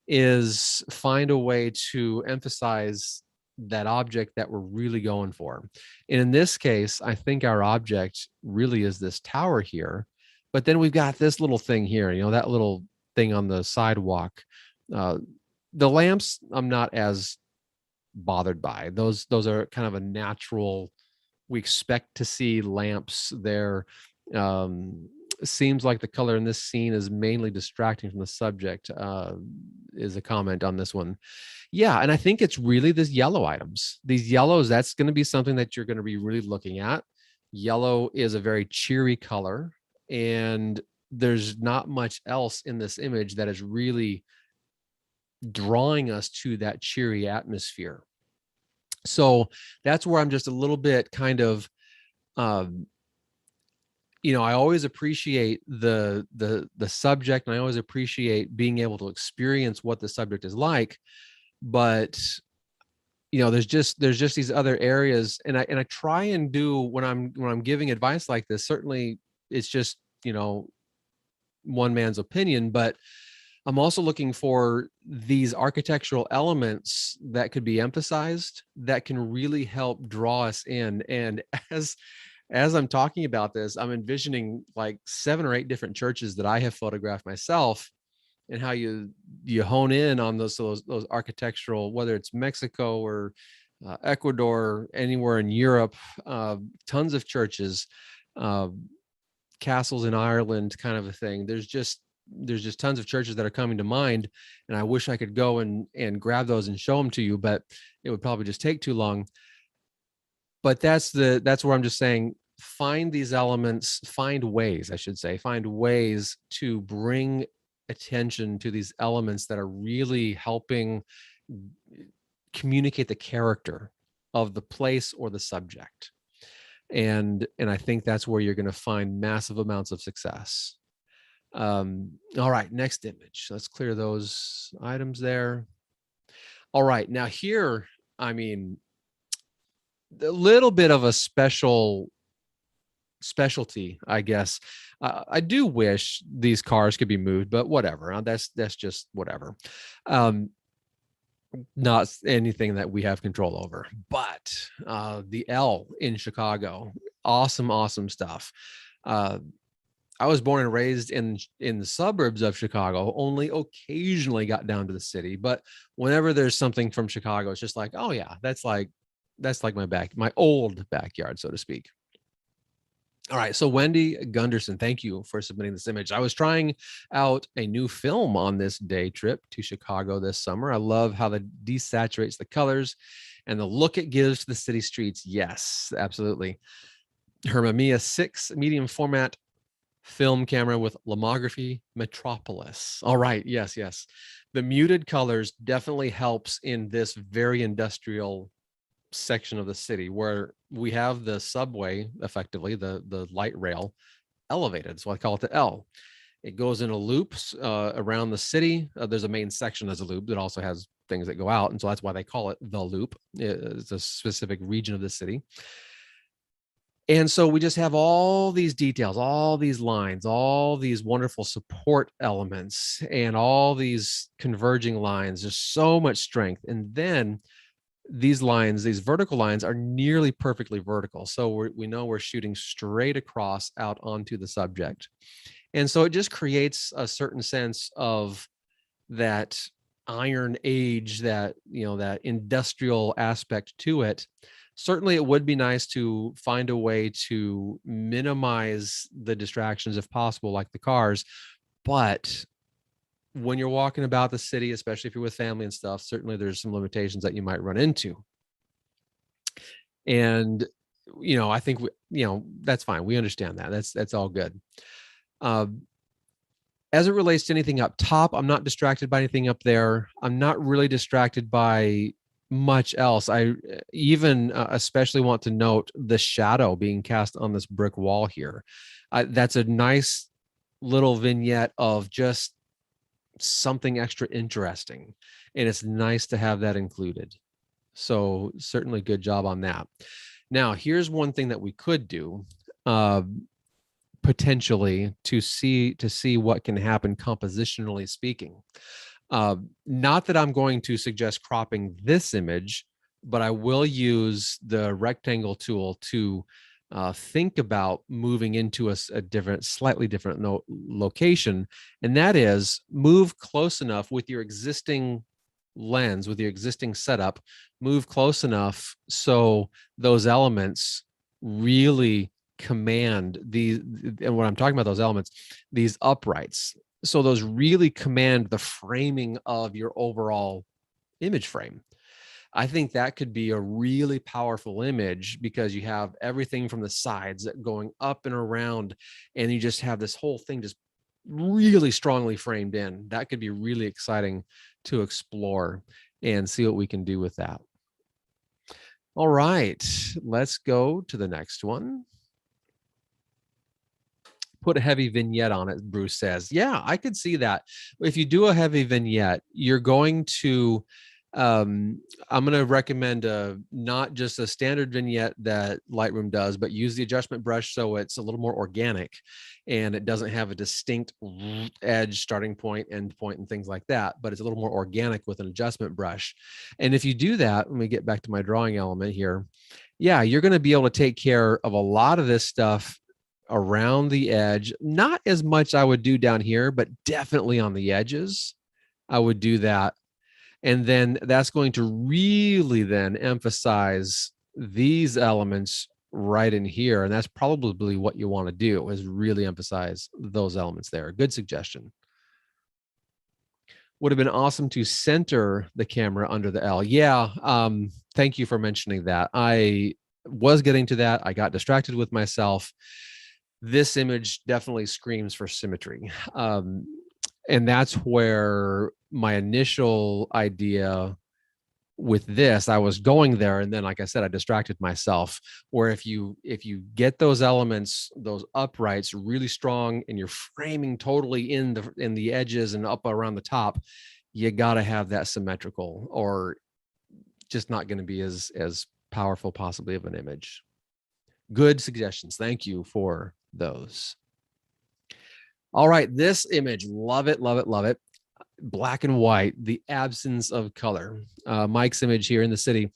is find a way to emphasize that object that we're really going for. And in this case, I think our object really is this tower here, but then we've got this little thing here, that little thing on the sidewalk. The lamps, I'm not as bothered by. Those are kind of a natural, we expect to see lamps there. Seems like the color in this scene is mainly distracting from the subject, is a comment on this one. Yeah, and I think it's really these yellow items. These yellows, that's going to be something that you're going to be really looking at. Yellow is a very cheery color, and there's not much else in this image that is really drawing us to that cheery atmosphere. So that's where I'm just a little bit kind of, I always appreciate the subject, and I always appreciate being able to experience what the subject is like. But there's just these other areas, and I try and do when I'm giving advice like this. Certainly, it's just one man's opinion, but I'm also looking for these architectural elements that could be emphasized that can really help draw us in. And as I'm talking about this, I'm envisioning like 7 or 8 different churches that I have photographed myself, and how you hone in on those architectural, whether it's Mexico or Ecuador, anywhere in Europe, tons of churches, castles in Ireland, kind of a thing. There's just tons of churches that are coming to mind, and I wish I could go and grab those and show them to you, but it would probably just take too long. But that's where I'm just saying, find these elements, find ways to bring attention to these elements that are really helping communicate the character of the place or the subject. And I think that's where you're going to find massive amounts of success. All right, next image. Let's clear those items there. All right, now here, I mean, a little bit of a specialty, I guess. I do wish these cars could be moved, but whatever. That's just whatever. Not anything that we have control over. But the L in Chicago, awesome stuff. I was born and raised in the suburbs of Chicago, only occasionally got down to the city. But whenever there's something from Chicago, it's just like, oh yeah, that's like my old backyard, so to speak. All right. So Wendy Gunderson, thank you for submitting this image. I was trying out a new film on this day trip to Chicago this summer. I love how it desaturates the colors and the look it gives to the city streets. Yes, absolutely. Her Mamiya 6 medium format film camera with Lomography Metropolis. All right. Yes, yes. The muted colors definitely helps in this very industrial section of the city where we have the subway, effectively the light rail elevated. So I call it the L. It goes in a loop around the city. There's a main section as a loop that also has things that go out. And so that's why they call it the loop. It's a specific region of the city. And so we just have all these details, all these lines, all these wonderful support elements, and all these converging lines. There's so much strength. And then these lines, these vertical lines, are nearly perfectly vertical. So we know we're shooting straight across out onto the subject. And so it just creates a certain sense of that iron age, that, that industrial aspect to it. Certainly it would be nice to find a way to minimize the distractions if possible, like the cars. But when you're walking about the city, especially if you're with family and stuff, certainly there's some limitations that you might run into. And, I think, that's fine. We understand that. That's all good. As it relates to anything up top, I'm not distracted by anything up there. I'm not really distracted by much else. I even especially want to note the shadow being cast on this brick wall here. That's a nice little vignette of just something extra interesting, and it's nice to have that included. So certainly good job on that. Now, here's one thing that we could do potentially to see what can happen compositionally speaking. Not that I'm going to suggest cropping this image, but I will use the rectangle tool to think about moving into a different, slightly different location. And that is move close enough with your existing lens, with your existing setup, move close enough so those elements really command these, and when I'm talking about those elements, these uprights, so those really command the framing of your overall image frame. I think that could be a really powerful image because you have everything from the sides going up and around, and you just have this whole thing just really strongly framed in. That could be really exciting to explore and see what we can do with that. All right, let's go to the next one. Put a heavy vignette on it, Bruce says. Yeah, I could see that. If you do a heavy vignette, you're going to, I'm going to recommend not just a standard vignette that Lightroom does, but use the adjustment brush so it's a little more organic and it doesn't have a distinct edge, starting point, end point, and things like that, but it's a little more organic with an adjustment brush. And if you do that, let me get back to my drawing element here. Yeah, you're going to be able to take care of a lot of this stuff around the edge. Not as much I would do down here, but definitely on the edges, I would do that. And then that's going to really then emphasize these elements right in here. And that's probably what you want to do, is really emphasize those elements there. Good suggestion. Would have been awesome to center the camera under the L. Yeah, thank you for mentioning that. I was getting to that. I got distracted with myself. This image definitely screams for symmetry. And that's where my initial idea with this, I was going there. And then, like I said, I distracted myself, where if you get those elements, those uprights really strong, and you're framing totally in the edges and up around the top, you got to have that symmetrical, or just not going to be as powerful possibly of an image. Good suggestions. Thank you for those. All right, this image, love it, love it, love it. Black and white, the absence of color. Mike's image here in the city.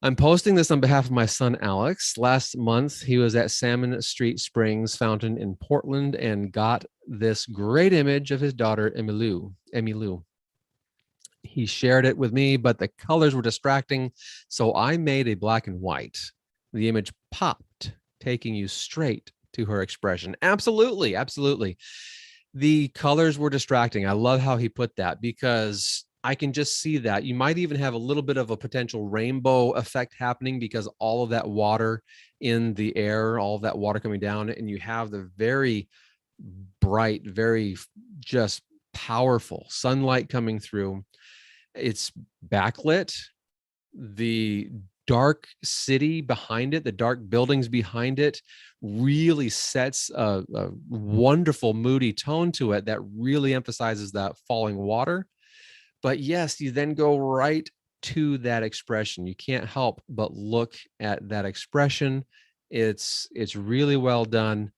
I'm posting this on behalf of my son, Alex. Last month, he was at Salmon Street Springs Fountain in Portland and got this great image of his daughter, Emmylou. He shared it with me, but the colors were distracting, so I made a black and white. The image popped taking you straight to her expression. Absolutely. Absolutely. The colors were distracting. I love how he put that, because I can just see that. You might even have a little bit of a potential rainbow effect happening because all of that water in the air, all of that water coming down, and you have the very bright, very just powerful sunlight coming through. It's backlit. The dark city behind it, the dark buildings behind it, really sets a wonderful moody tone to it that really emphasizes that falling water. But yes, you then go right to that expression. You can't help but look at that expression. It's really well done.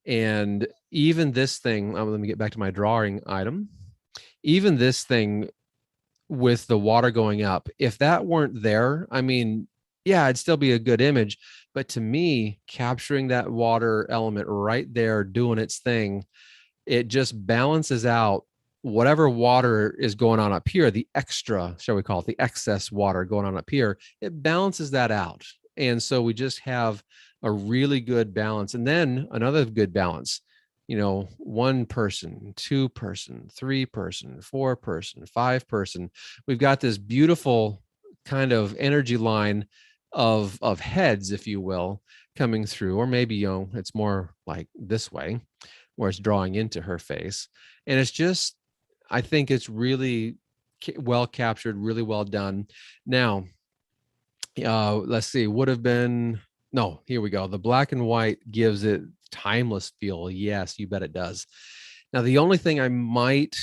And even this thing, let me get back to my drawing item. Even this thing with the water going up, if that weren't there, I mean, yeah, it'd still be a good image. But to me, capturing that water element right there doing its thing, it just balances out whatever water is going on up here, the extra, shall we call it, the excess water going on up here, it balances that out. And so we just have a really good balance. And then another good balance, you know, 1 person, 2 person, 3 person, 4 person, 5 person. We've got this beautiful kind of energy line of heads, if you will, coming through, or maybe, you know, it's more like this way, where it's drawing into her face. And it's just, I think it's really well captured, really well done. Now, let's see, would have been, no, here we go. The black and white gives it timeless feel. Yes, you bet it does. Now, the only thing I might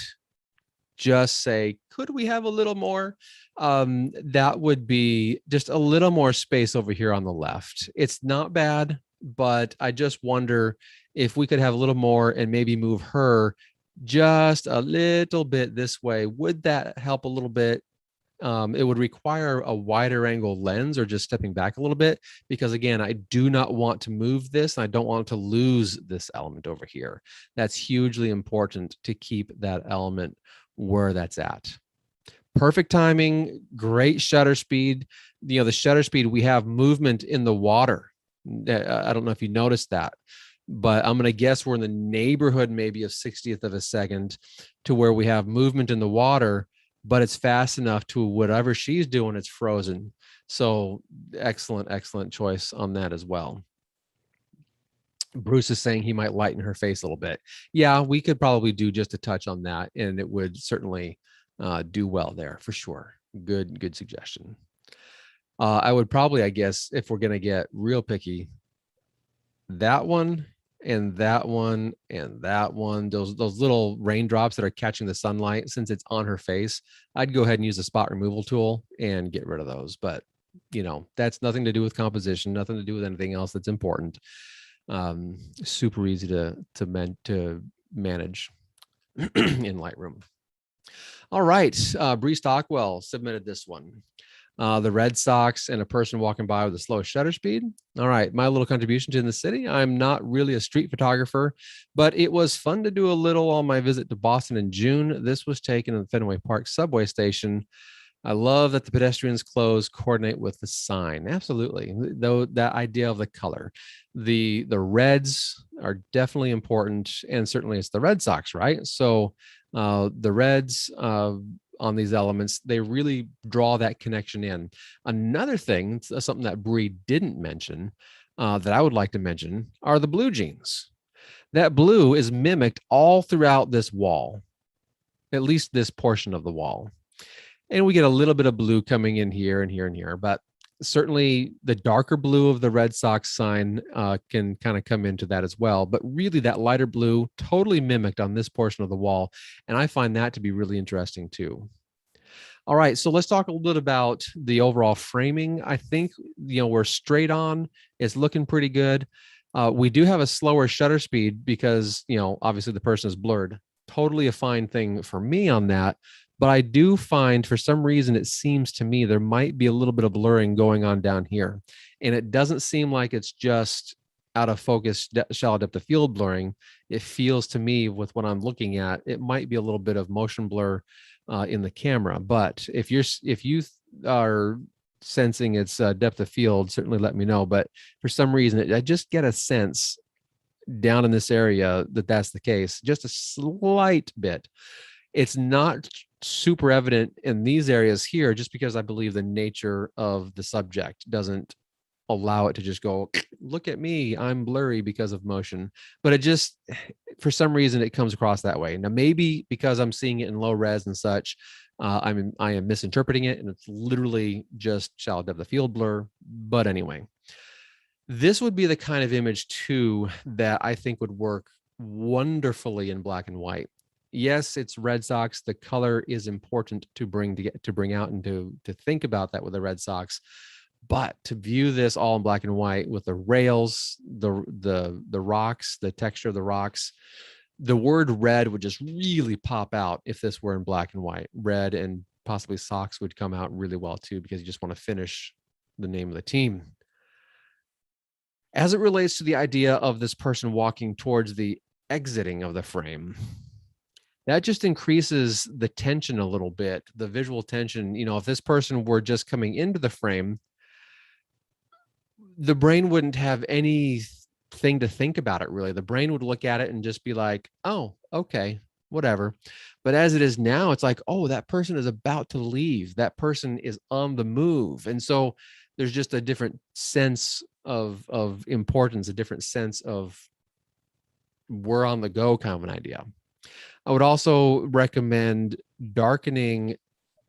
just say, could we have a little more? That would be just a little more space over here on the left. It's not bad, but I just wonder if we could have a little more and maybe move her just a little bit this way. Would that help a little bit? It would require a wider angle lens or just stepping back a little bit, because again, I do not want to move this. And I don't want to lose this element over here. That's hugely important to keep that element where that's at. Perfect timing, great shutter speed. You know, the shutter speed, we have movement in the water. I don't know if you noticed that, but I'm going to guess we're in the neighborhood maybe of 60th of a second to where we have movement in the water, but it's fast enough to whatever she's doing, it's frozen. So excellent, excellent choice on that as well. Bruce is saying he might lighten her face a little bit. Yeah, we could probably do just a touch on that, and it would certainly do well there for sure. Good suggestion. I would probably, I guess, if we're going to get real picky, that one and that one and that one, those little raindrops that are catching the sunlight, since it's on her face, I'd go ahead and use the spot removal tool and get rid of those. But, you know, that's nothing to do with composition, nothing to do with anything else that's important. Super easy to manage in Lightroom. All right, Bre Stockwell submitted this one. The Red Sox and a person walking by with the slowest shutter speed. All right, my little contribution to the city. I'm not really a street photographer, but it was fun to do a little on my visit to Boston in June. This was taken at the Fenway Park subway station. I love that the pedestrians' clothes coordinate with the sign. Absolutely. Though that idea of the color, the reds are definitely important, and certainly it's the Red Sox, right? So the reds on these elements, they really draw that connection in. Another thing, something that Bre didn't mention, that I would like to mention, are the blue jeans. That blue is mimicked all throughout this wall, at least this portion of the wall. And we get a little bit of blue coming in here and here and here, but certainly the darker blue of the Red Sox sign can kind of come into that as well. But really that lighter blue totally mimicked on this portion of the wall. And I find that to be really interesting too. All right, so let's talk a little bit about the overall framing. I think, you know, we're straight on. It's looking pretty good. We do have a slower shutter speed because, you know, obviously the person is blurred. Totally a fine thing for me on that. But I do find, for some reason, it seems to me there might be a little bit of blurring going on down here. And it doesn't seem like it's just out of focus, shallow depth of field blurring. It feels to me, with what I'm looking at, it might be a little bit of motion blur in the camera. But if you are sensing its depth of field, certainly let me know. But for some reason, I just get a sense down in this area that that's the case, just a slight bit. It's not super evident in these areas here, just because I believe the nature of the subject doesn't allow it to just go, look at me, I'm blurry because of motion. But it just, for some reason, it comes across that way. Now, maybe because I'm seeing it in low res and such, I am misinterpreting it, and it's literally just shallow depth of field blur. But anyway, this would be the kind of image too that I think would work wonderfully in black and white. Yes, it's Red Sox. The color is important to bring out and to think about that with the Red Sox. But to view this all in black and white with the rails, the rocks, the texture of the rocks, the word red would just really pop out if this were in black and white. Red and possibly Sox would come out really well too, because you just want to finish the name of the team. As it relates to the idea of this person walking towards the exiting of the frame, that just increases the tension a little bit, the visual tension. You know, if this person were just coming into the frame, the brain wouldn't have anything to think about it, really. The brain would look at it and just be like, oh, okay, whatever. But as it is now, it's like, oh, that person is about to leave. That person is on the move. And so there's just a different sense of importance, a different sense of we're on the go kind of an idea. I would also recommend darkening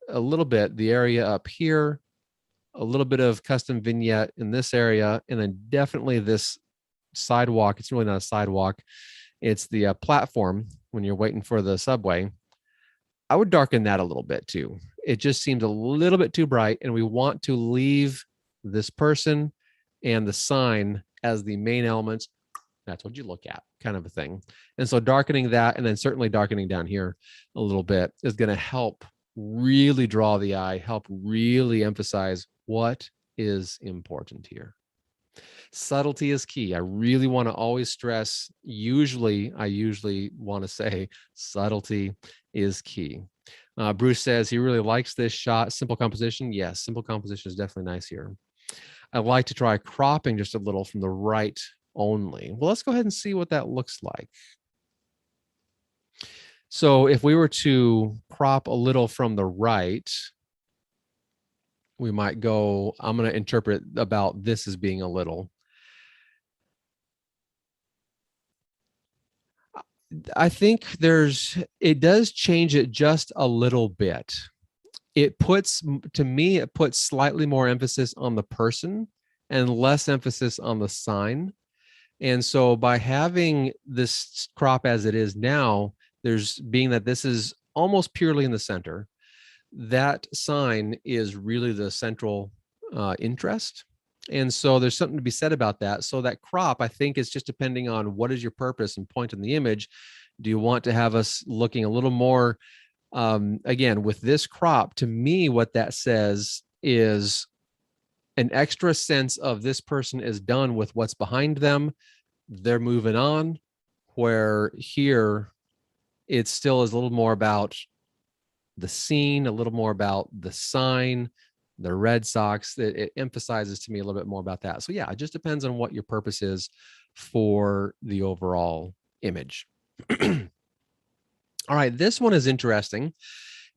a little bit the area up here, a little bit of custom vignette in this area, and then definitely this sidewalk. It's really not a sidewalk. It's the platform when you're waiting for the subway. I would darken that a little bit too. It just seems a little bit too bright, and we want to leave this person and the sign as the main elements. That's what you look at, kind of a thing. And so darkening that, and then certainly darkening down here a little bit, is going to help really draw the eye, help really emphasize what is important here. Subtlety is key. I really want to always stress, I usually want to say subtlety is key. Bruce says he really likes this shot. Simple composition. Yes, simple composition is definitely nice here. I like to try cropping just a little from the right only. Well, let's go ahead and see what that looks like. So if we were to crop a little from the right, we might go, I'm going to interpret about this as being a little. I think it does change it just a little bit. It puts slightly more emphasis on the person and less emphasis on the sign. And so by having this crop as it is now, being that this is almost purely in the center, that sign is really the central interest. And so there's something to be said about that. So that crop, I think, is just depending on what is your purpose and point in the image. Do you want to have us looking a little more, again, with this crop, to me, what that says is an extra sense of this person is done with what's behind them. They're moving on, where here it still is a little more about the scene, a little more about the sign, the Red Sox. It emphasizes to me a little bit more about that. So yeah, it just depends on what your purpose is for the overall image. All right, this one is interesting.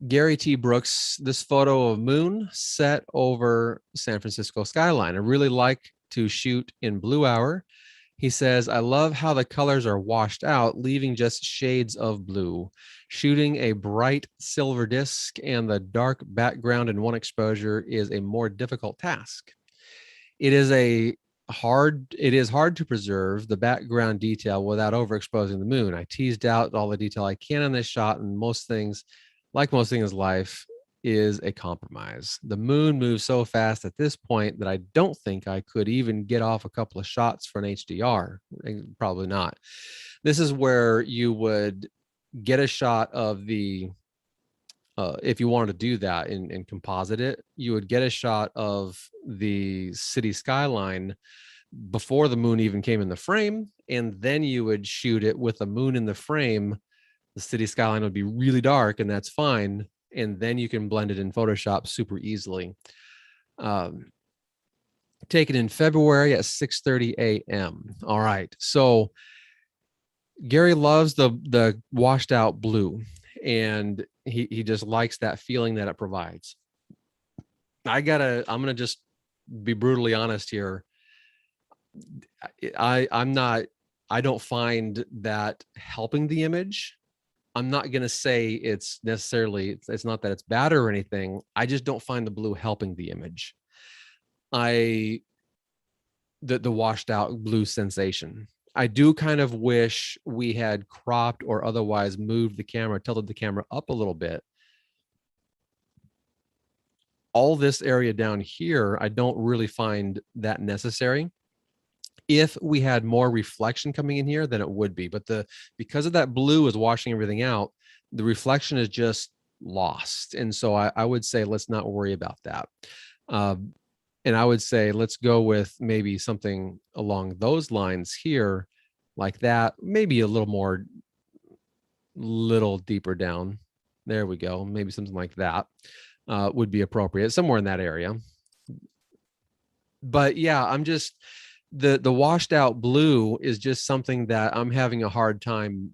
Gary T. Brooks, this photo of moon set over San Francisco skyline. I really like to shoot in blue hour. He says, I love how the colors are washed out, leaving just shades of blue. Shooting a bright silver disc and the dark background in one exposure is a more difficult task. It is hard to preserve the background detail without overexposing the moon. I teased out all the detail I can in this shot, and most things, like most things in life, is a compromise. The moon moves so fast at this point that I don't think I could even get off a couple of shots for an HDR. Probably not. This is where you would get a shot of the, if you wanted to do that and composite it, you would get a shot of the city skyline before the moon even came in the frame, and then you would shoot it with the moon in the frame. The city skyline would be really dark, and that's fine. And then you can blend it in Photoshop super easily. Taken in February at 6:30 a.m. All right. So Gary loves the washed out blue, and he just likes that feeling that it provides. I'm gonna just be brutally honest here. I don't find that helping the image. I'm not going to say it's necessarily, it's not that it's bad or anything. I just don't find the blue helping the image. The washed out blue sensation. I do kind of wish we had cropped or otherwise moved the camera, tilted the camera up a little bit. All this area down here, I don't really find that necessary. If we had more reflection coming in here, then it would be. But because of that blue is washing everything out, the reflection is just lost. And so I would say let's not worry about that. And I would say let's go with maybe something along those lines here, like that, maybe a little deeper down. There we go. Maybe something like that would be appropriate, somewhere in that area. But yeah, I'm just, the washed out blue is just something that I'm having a hard time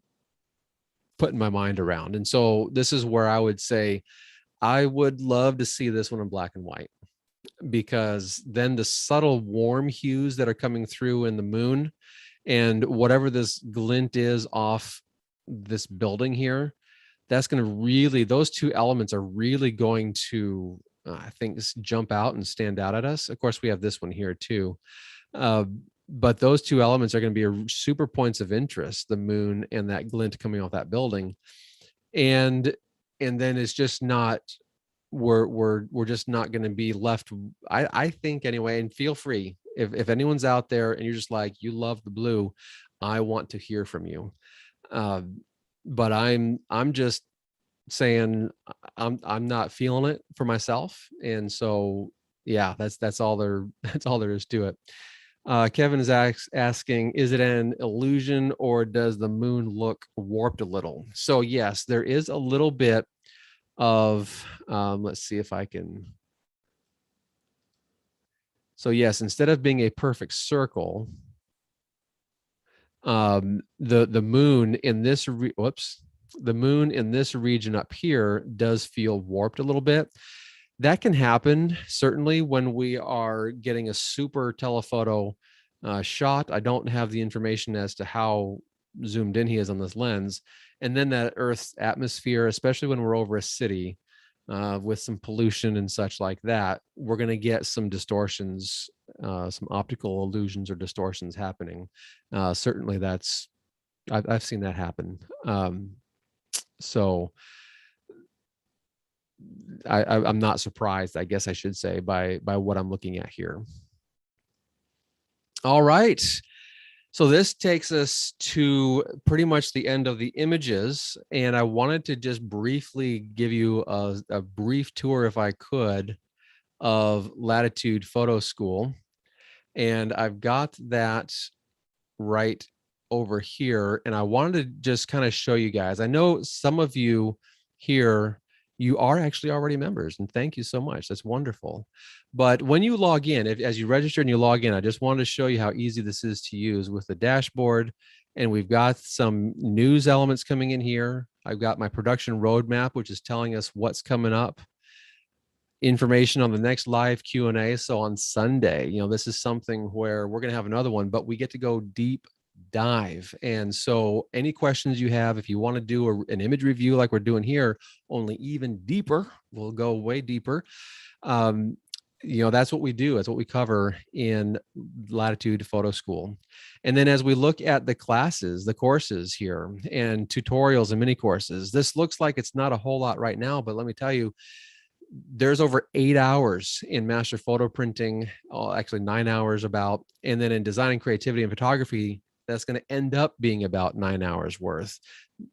putting my mind around. And so this is where I would say I would love to see this one in black and white, because then the subtle warm hues that are coming through in the moon and whatever this glint is off this building here, that's going to really, those two elements are really going to, I think, jump out and stand out at us. Of course, we have this one here too. But those two elements are going to be super points of interest, the moon and that glint coming off that building. And then it's just not, we're just not going to be left. I think anyway, and feel free if anyone's out there and you're just like, you love the blue, I want to hear from you. But I'm just saying I'm not feeling it for myself. And so, yeah, that's all there is to it. Kevin is asking, is it an illusion or does the moon look warped a little? So yes, there is a little bit of, let's see if I can. So yes, instead of being a perfect circle, the moon in this, the moon in this region up here does feel warped a little bit. That can happen certainly when we are getting a super telephoto shot. I don't have the information as to how zoomed in he is on this lens. And then that Earth's atmosphere, especially when we're over a city with some pollution and such like that, we're going to get some distortions, some optical illusions or distortions happening. Certainly I've seen that happen. So I'm not surprised, I guess I should say, by what I'm looking at here. All right. So this takes us to pretty much the end of the images. And I wanted to just briefly give you a brief tour, if I could, of Latitude Photo School. And I've got that right over here. And I wanted to just kind of show you guys. I know some of you here, you are actually already members, and thank you so much. That's wonderful. But when you log in, as you register and you log in, I just wanted to show you how easy this is to use with the dashboard. And we've got some news elements coming in here. I've got my production roadmap, which is telling us what's coming up, information on the next live Q&A. So on Sunday, this is something where we're going to have another one, but we get to go deep dive. And so any questions you have, if you want to do an image review like we're doing here, only even deeper, we'll go way deeper. That's what we do. That's what we cover in Latitude Photo School. And then as we look at the classes, the courses here, and tutorials and mini courses, this looks like it's not a whole lot right now, but let me tell you, there's over 8 hours in master photo printing, actually 9 hours about, and then in design and creativity and photography, that's going to end up being about 9 hours worth,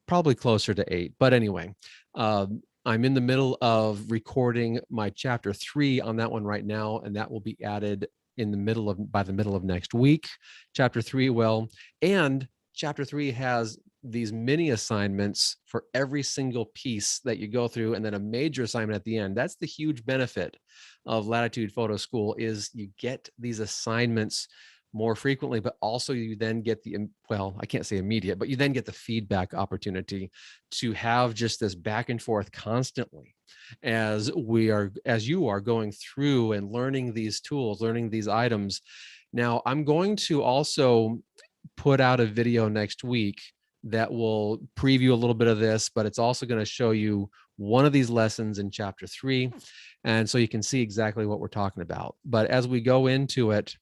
probably closer to 8. But anyway, I'm in the middle of recording my chapter 3 on that one right now, and that will be added by the middle of next week. Chapter 3 and chapter 3 has these mini assignments for every single piece that you go through, and then a major assignment at the end. That's the huge benefit of Latitude Photo School, is you get these assignments more frequently, but also you then get the, well, I can't say immediate, but you then get the feedback opportunity to have just this back and forth constantly as you are going through and learning these tools, learning these items. Now, I'm going to also put out a video next week that will preview a little bit of this, but it's also going to show you one of these lessons in chapter 3. And so you can see exactly what we're talking about. But as we go into it,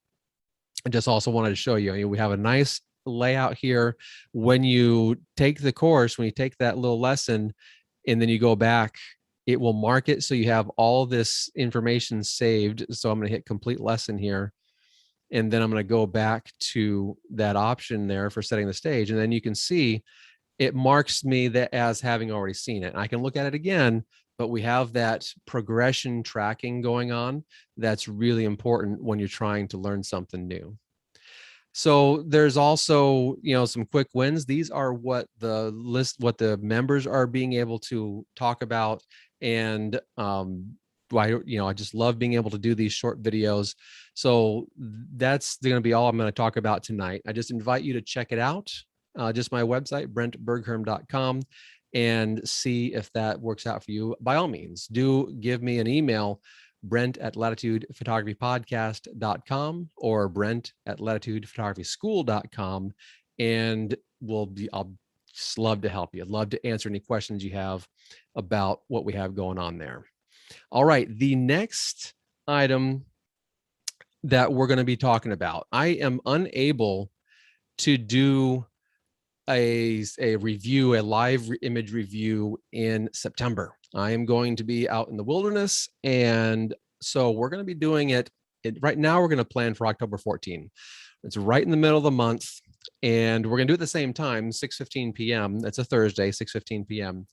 I just also wanted to show you, we have a nice layout here. When you take the course, when you take that little lesson and then you go back, it will mark it so you have all this information saved. So I'm going to hit complete lesson here. And then I'm going to go back to that option there for setting the stage. And then you can see it marks me that as having already seen it. And I can look at it again, but we have that progression tracking going on. That's really important when you're trying to learn something new. So there's also, some quick wins. These are what the members are being able to talk about. And, I just love being able to do these short videos. So that's going to be all I'm going to talk about tonight. I just invite you to check it out. Just my website, brentbergherm.com, and see if that works out for you. By all means, do give me an email, brent@latitudephotographypodcast.com or brent@latitudephotography.school.com. And I'll just love to help you. I'd love to answer any questions you have about what we have going on there. All right. The next item that we're going to be talking about, I am unable to do a live image review in September. I am going to be out in the wilderness. And so we're going to be doing it right now. We're going to plan for October 14. It's right in the middle of the month. And we're going to do it at the same time, 6:15 p.m. That's a Thursday, 6:15 p.m.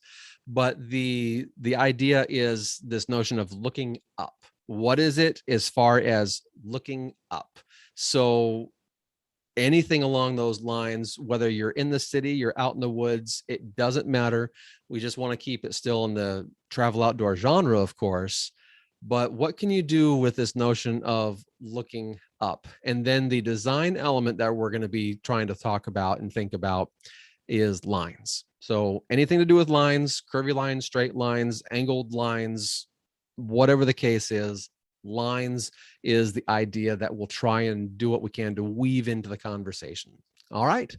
But the idea is this notion of looking up. What is it as far as looking up? So anything along those lines, whether you're in the city, you're out in the woods, it doesn't matter. We just want to keep it still in the travel outdoor genre, of course. But what can you do with this notion of looking up? And then the design element that we're going to be trying to talk about and think about is lines. So anything to do with lines, curvy lines, straight lines, angled lines, whatever the case is, lines is the idea that we'll try and do what we can to weave into the conversation. All right.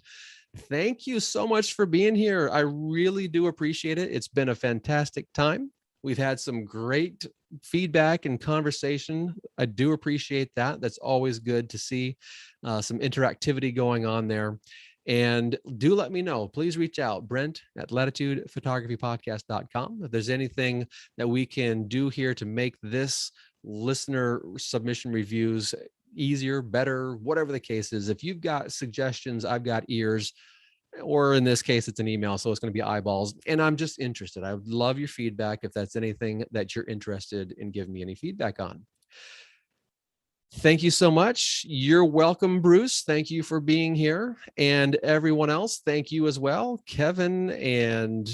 Thank you so much for being here. I really do appreciate it. It's been a fantastic time. We've had some great feedback and conversation. I do appreciate that. That's always good to see some interactivity going on there. And do let me know. Please reach out, Brent@latitudephotographypodcast.com. If there's anything that we can do here to make this listener submission reviews easier, better, whatever the case is. If you've got suggestions, I've got ears, or in this case, it's an email, so it's going to be eyeballs. And I'm just interested. I would love your feedback if that's anything that you're interested in giving me any feedback on. Thank you so much. You're welcome, Bruce. Thank you for being here. And everyone else, thank you as well. Kevin and,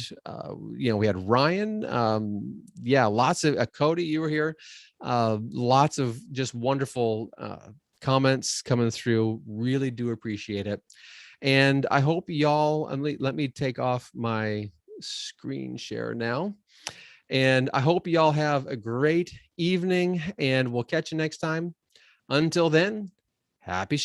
we had Ryan. Lots of, Cody, you were here. Lots of just wonderful comments coming through. Really do appreciate it. And I hope y'all, let me take off my screen share now. And I hope y'all have a great evening, and we'll catch you next time. Until then, happy shooting.